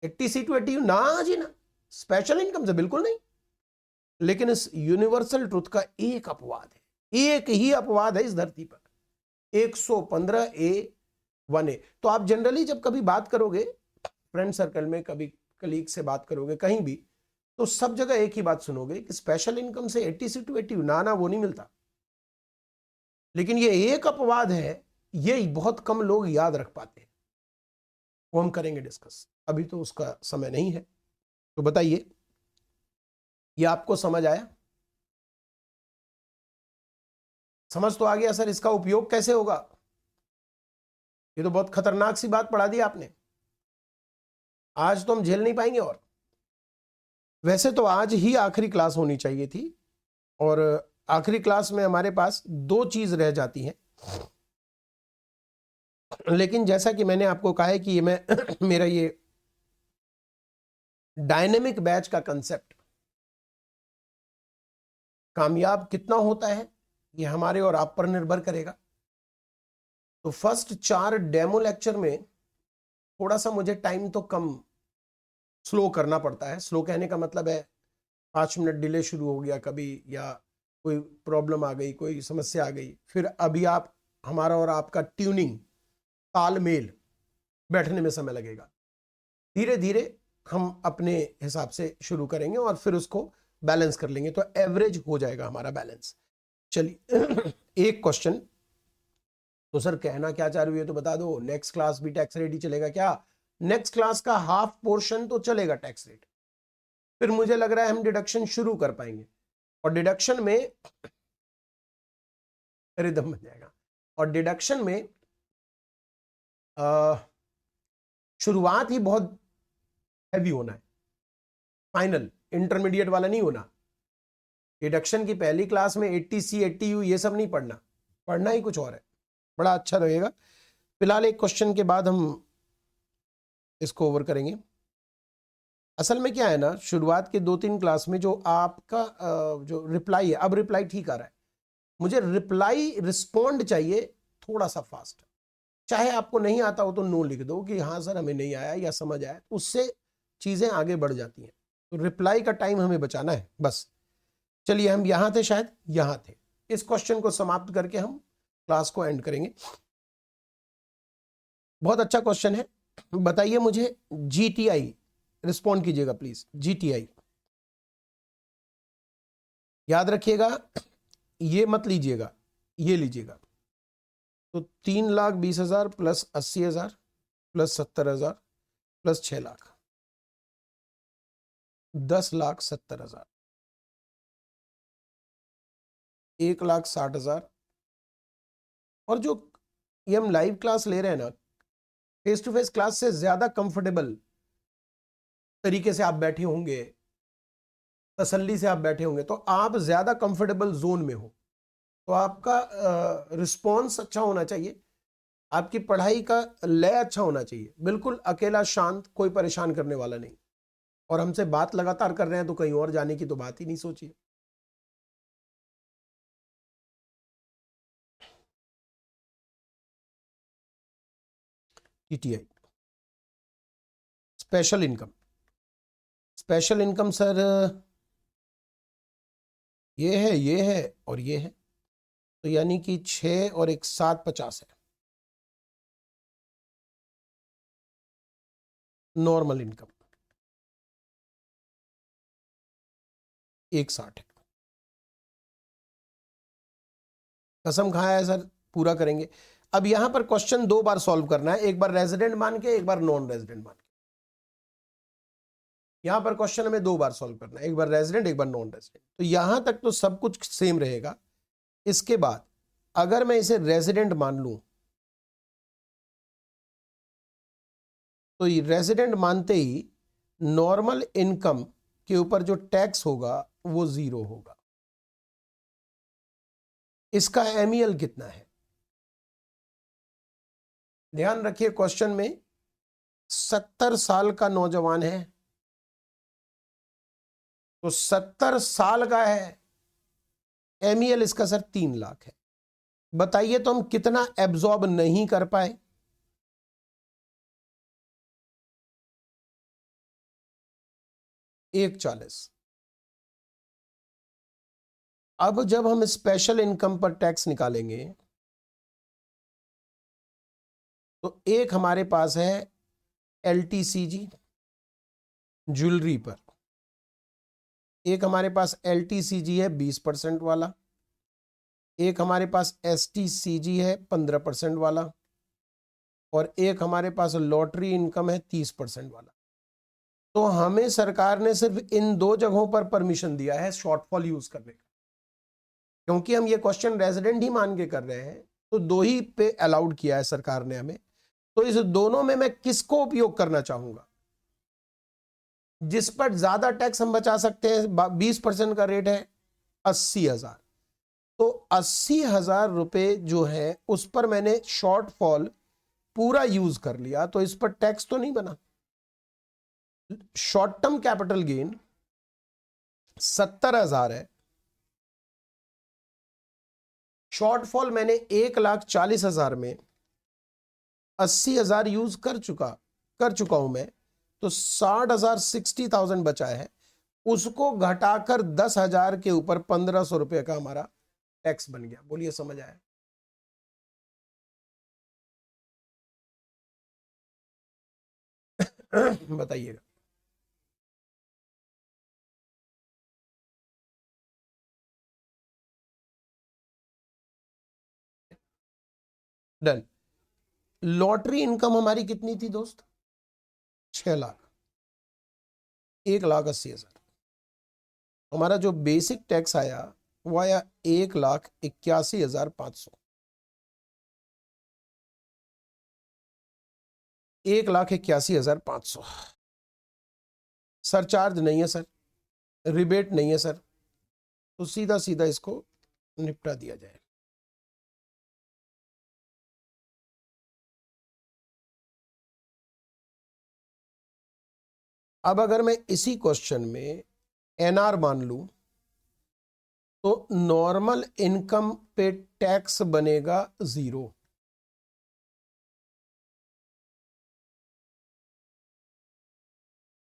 80C to 80U ना जी ना, स्पेशल इनकम से बिल्कुल नहीं। लेकिन इस यूनिवर्सल ट्रुथ का एक अपवाद है, एक ही अपवाद है इस धरती पर, 115A1A। तो आप जनरली जब कभी बात करोगे फ्रेंड सर्कल में, कभी कलीग से बात करोगे कहीं भी, तो सब जगह एक ही बात सुनोगे कि स्पेशल इनकम से 80C to 80U ना वो नहीं मिलता। लेकिन ये एक अपवाद है, ये बहुत कम लोग याद रख पाते हैं, वो हम करेंगे डिस्कस, अभी तो उसका समय नहीं है। तो बताइए, ये आपको समझ आया? समझ तो आ गया सर, इसका उपयोग कैसे होगा? ये तो बहुत खतरनाक सी बात पढ़ा दी आपने, आज तो हम झेल नहीं पाएंगे। और वैसे तो आज ही आखिरी क्लास होनी चाहिए थी, और आखिरी क्लास में हमारे पास 2 चीज रह जाती हैं, लेकिन जैसा कि मैंने आपको कहा है कि ये मैं मेरा ये डायनेमिक बैच का कंसेप्ट कामयाब कितना होता है ये हमारे और आप पर निर्भर करेगा। तो फर्स्ट 4 डेमो लेक्चर में थोड़ा सा मुझे टाइम तो कम स्लो करना पड़ता है। स्लो कहने का मतलब है 5 मिनट डिले शुरू हो गया कभी, या कोई प्रॉब्लम आ गई, कोई समस्या आ गई, फिर अभी आप हमारा और आपका ट्यूनिंग, तालमेल बैठने में समय लगेगा। धीरे धीरे हम अपने हिसाब से शुरू करेंगे और फिर उसको बैलेंस कर लेंगे, तो एवरेज हो जाएगा हमारा बैलेंस। चलिए एक क्वेश्चन, तो सर कहना क्या चाह रही है तो बता दो, नेक्स्ट क्लास भी टैक्स रेट ही चलेगा क्या? नेक्स्ट क्लास का हाफ पोर्शन तो चलेगा टैक्स रेट, फिर मुझे लग रहा है हम डिडक्शन शुरू कर पाएंगे, और डिडक्शन में रिदम बन जाएगा। और डिडक्शन में शुरुआत ही बहुत हैवी होना है, फाइनल इंटरमीडिएट वाला नहीं होना। डिडक्शन की पहली क्लास में 80C 80U ये सब नहीं पढ़ना, पढ़ना ही कुछ और है, बड़ा अच्छा रहेगा। फिलहाल एक क्वेश्चन के बाद हम इसको ओवर करेंगे। असल में क्या है ना, शुरुआत के 2-3 क्लास में जो आपका जो रिप्लाई है, अब रिप्लाई ठीक आ रहा है, मुझे रिप्लाई रिस्पॉन्ड चाहिए थोड़ा सा फास्ट। चाहे आपको नहीं आता हो तो नो लिख दो कि हाँ सर हमें नहीं आया या समझ आया, उससे चीजें आगे बढ़ जाती हैं। तो रिप्लाई का टाइम हमें बचाना है बस। चलिए हम यहां थे, शायद यहां थे। इस क्वेश्चन को समाप्त करके हम क्लास को एंड करेंगे। बहुत अच्छा क्वेश्चन है। बताइए मुझे जीटीआई, रिस्पॉन्ड कीजिएगा प्लीज। जीटीआई याद रखिएगा, ये मत लीजिएगा, ये लीजिएगा। तो 3,20,000 प्लस 80,000 प्लस 70,000 प्लस 6 लाख, 10,70,000, 1,60,000। और जो ये हम लाइव क्लास ले रहे हैं ना, फेस टू फेस क्लास से ज्यादा कंफर्टेबल तरीके से आप बैठे होंगे, तसल्ली से आप बैठे होंगे, तो आप ज्यादा कंफर्टेबल जोन में हो, तो आपका रिस्पॉन्स अच्छा होना चाहिए, आपकी पढ़ाई का लय अच्छा होना चाहिए। बिल्कुल अकेला शांत, कोई परेशान करने वाला नहीं। और हमसे बात लगातार कर रहे हैं तो कहीं और जाने की तो बात ही नहीं सोचिए। TTI special income, special income sir ये है और ये है, तो यानी कि 6 और 1 7 50 है। नॉर्मल इनकम 1,60 है। कसम खाया है सर, पूरा करेंगे। अब यहां पर क्वेश्चन 2 बार सॉल्व करना है, एक बार रेजिडेंट मान के, एक बार नॉन रेजिडेंट मान के। यहां पर क्वेश्चन हमें 2 बार सॉल्व करना है, एक बार रेजिडेंट एक बार नॉन रेजिडेंट। तो यहां तक तो सब कुछ सेम रहेगा। इसके बाद अगर मैं इसे रेजिडेंट मान लूं, तो रेजिडेंट मानते ही नॉर्मल इनकम के ऊपर जो टैक्स होगा वो 0 होगा। इसका एमईएल कितना है? ध्यान रखिए, क्वेश्चन में 70 साल का नौजवान है, तो 70 साल का है, एमईएल इसका सर 3 लाख है। बताइए तो हम कितना एब्जॉर्ब नहीं कर पाए? 1,40। अब जब हम स्पेशल इनकम पर टैक्स निकालेंगे, तो एक हमारे पास है एलटीसीजी ज्वेलरी पर, एक हमारे पास एलटीसीजी है 20% वाला, एक हमारे पास एसटीसीजी है 15% वाला, और एक हमारे पास लॉटरी इनकम है 30% वाला। तो हमें सरकार ने सिर्फ इन 2 जगहों पर परमिशन दिया है शॉर्टफॉल यूज करने का, क्योंकि हम ये क्वेश्चन रेजिडेंट ही मान के कर रहे हैं, तो 2 ही पे अलाउड किया है सरकार ने हमें। तो इस दोनों में मैं किसको उपयोग करना चाहूंगा? जिस पर ज्यादा टैक्स हम बचा सकते हैं, 20% का रेट है 80,000, तो 80,000 रुपए जो है उस पर मैंने शॉर्टफॉल पूरा यूज कर लिया, तो इस पर टैक्स तो नहीं बना। शॉर्ट टर्म कैपिटल गेन 70,000 है, शॉर्टफॉल मैंने 1,40,000 में 80,000 यूज कर चुका हूं मैं, तो 60,000 60,000 बचा है, उसको घटाकर 10,000 के ऊपर 1,500 रुपए का हमारा टैक्स बन गया। बोलिए समझ आया? बताइएगा। डन। लॉटरी इनकम हमारी कितनी थी दोस्त? 6 लाख, 1,80,000। हमारा जो बेसिक टैक्स आया वो आया 1,81,500, 1,81,500। सरचार्ज नहीं है सर, रिबेट नहीं है सर, तो सीधा सीधा इसको निपटा दिया जाए। अब अगर मैं इसी क्वेश्चन में एनआर मान लूं, तो नॉर्मल इनकम पे टैक्स बनेगा 0।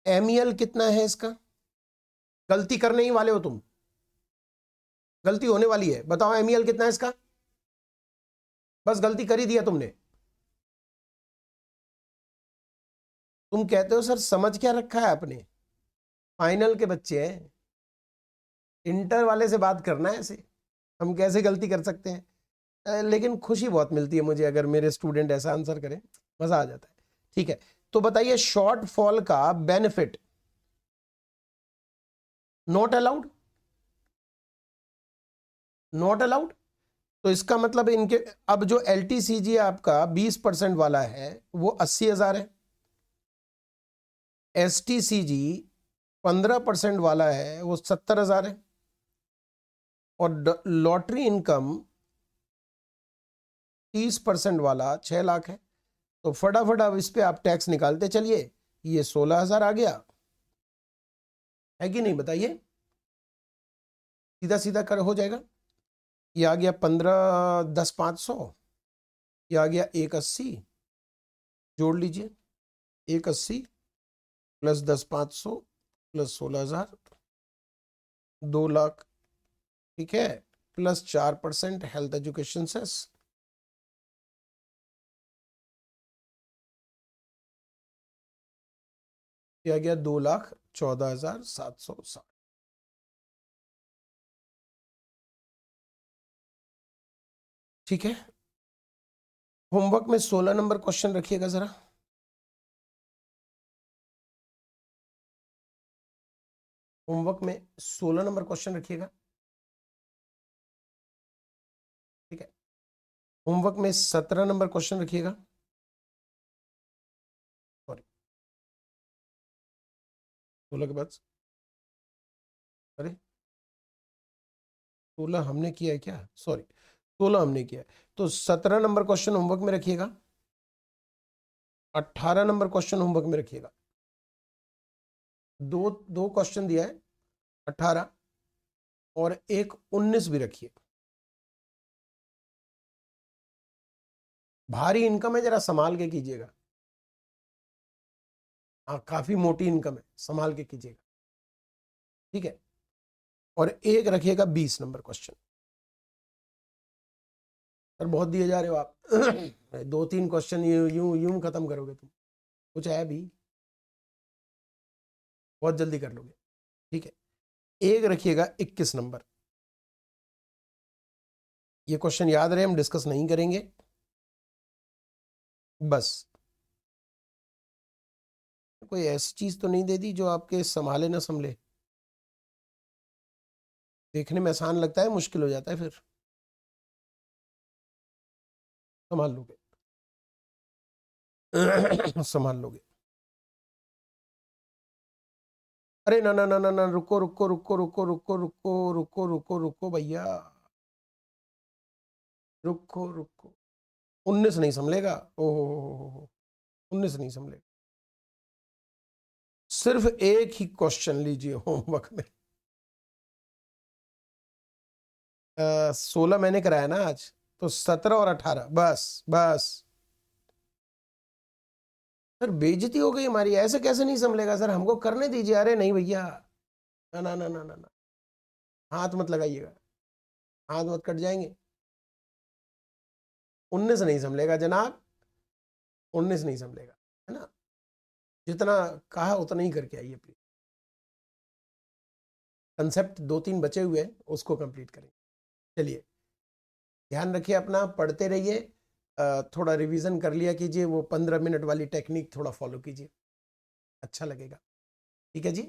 एमईएल कितना है इसका? गलती करने ही वाले हो तुम, गलती होने वाली है। बताओ एमईएल कितना है इसका? बस गलती कर ही दिया तुमने। तुम कहते हो सर समझ क्या रखा है आपने, फाइनल के बच्चे हैं, इंटर वाले से बात करना है ऐसे, हम कैसे गलती कर सकते हैं? लेकिन खुशी बहुत मिलती है मुझे अगर मेरे स्टूडेंट ऐसा आंसर करें, मजा आ जाता है। ठीक है, तो बताइए शॉर्टफॉल का benefit not allowed, not allowed. तो इसका मतलब इनके, अब जो एलटीसीजी आपका 20% वाला है वो 80,000 है, एसटीसीजी 15% वाला है वो 70,000 है, और लॉटरी इनकम 30% वाला 6 लाख है। तो फटाफट अब इस पे आप टैक्स निकालते चलिए, ये 16,000 आ गया है कि नहीं, बताइए? सीधा सीधा कर हो जाएगा। ये आ गया 15 10 500, ये आ गया 180, जोड़ लीजिए 180 प्लस 10 500 प्लस 16,000, 2 लाख। ठीक है, प्लस 4% हेल्थ एजुकेशन सेस, आ गया 2,14,760। ठीक है, होमवर्क में 16 नंबर क्वेश्चन रखिएगा जरा। होमवर्क में 16 नंबर क्वेश्चन रखिएगा। ठीक है, होमवर्क में 17 नंबर क्वेश्चन रखिएगा। सॉरी, 16 के बाद, अरे 16 हमने किया है क्या? सॉरी, 16 हमने किया है। तो 17 नंबर क्वेश्चन होमवर्क में रखिएगा, 18 नंबर क्वेश्चन होमवर्क में रखिएगा। दो दो क्वेश्चन दिया है, 18 और एक 19 भी रखिए। भारी इनकम है, जरा संभाल के कीजिएगा। हाँ, काफी मोटी इनकम है, संभाल के कीजिएगा। ठीक है, और एक रखिएगा 20 नंबर क्वेश्चन। सर बहुत दिए जा रहे हो आप 2-3 क्वेश्चन यूं यूं यूं खत्म करोगे तुम, कुछ है भी, बहुत जल्दी कर लोगे। ठीक है, एक रखिएगा 21 नंबर। ये क्वेश्चन याद रहे, हम डिस्कस नहीं करेंगे बस। कोई ऐसी चीज तो नहीं दे दी जो आपके संभाले ना संभले। देखने में आसान लगता है, मुश्किल हो जाता है फिर। संभाल लोगे संभाल लोगे। अरे ना ना ना ना ना, रुको रुको रुको रुको रुको रुको रुको रुको रुको भैया, रुको रुको। 19 नहीं संभलेगा, ओहो 19 नहीं संभलेगा। सिर्फ एक ही क्वेश्चन लीजिए होमवर्क में। 16 मैंने कराया ना आज, तो 17 और 18 बस बस। सर बेइज्जती हो गई हमारी, ऐसे कैसे नहीं संभलेगा सर, हमको करने दीजिए। अरे नहीं भैया, ना ना ना ना ना ना, हाथ मत लगाइएगा, हाथ मत कट जाएंगे। 19 नहीं संभलेगा जनाब, 19 नहीं संभलेगा, है ना? जितना कहा उतना ही करके आइए प्लीज। कंसेप्ट 2-3 बचे हुए हैं, उसको कंप्लीट करेंगे। चलिए, ध्यान रखिए अपना, पढ़ते रहिए, थोड़ा रिवीजन कर लिया कीजिए, वो 15 मिनट वाली टेक्निक थोड़ा फॉलो कीजिए, अच्छा लगेगा। ठीक है जी।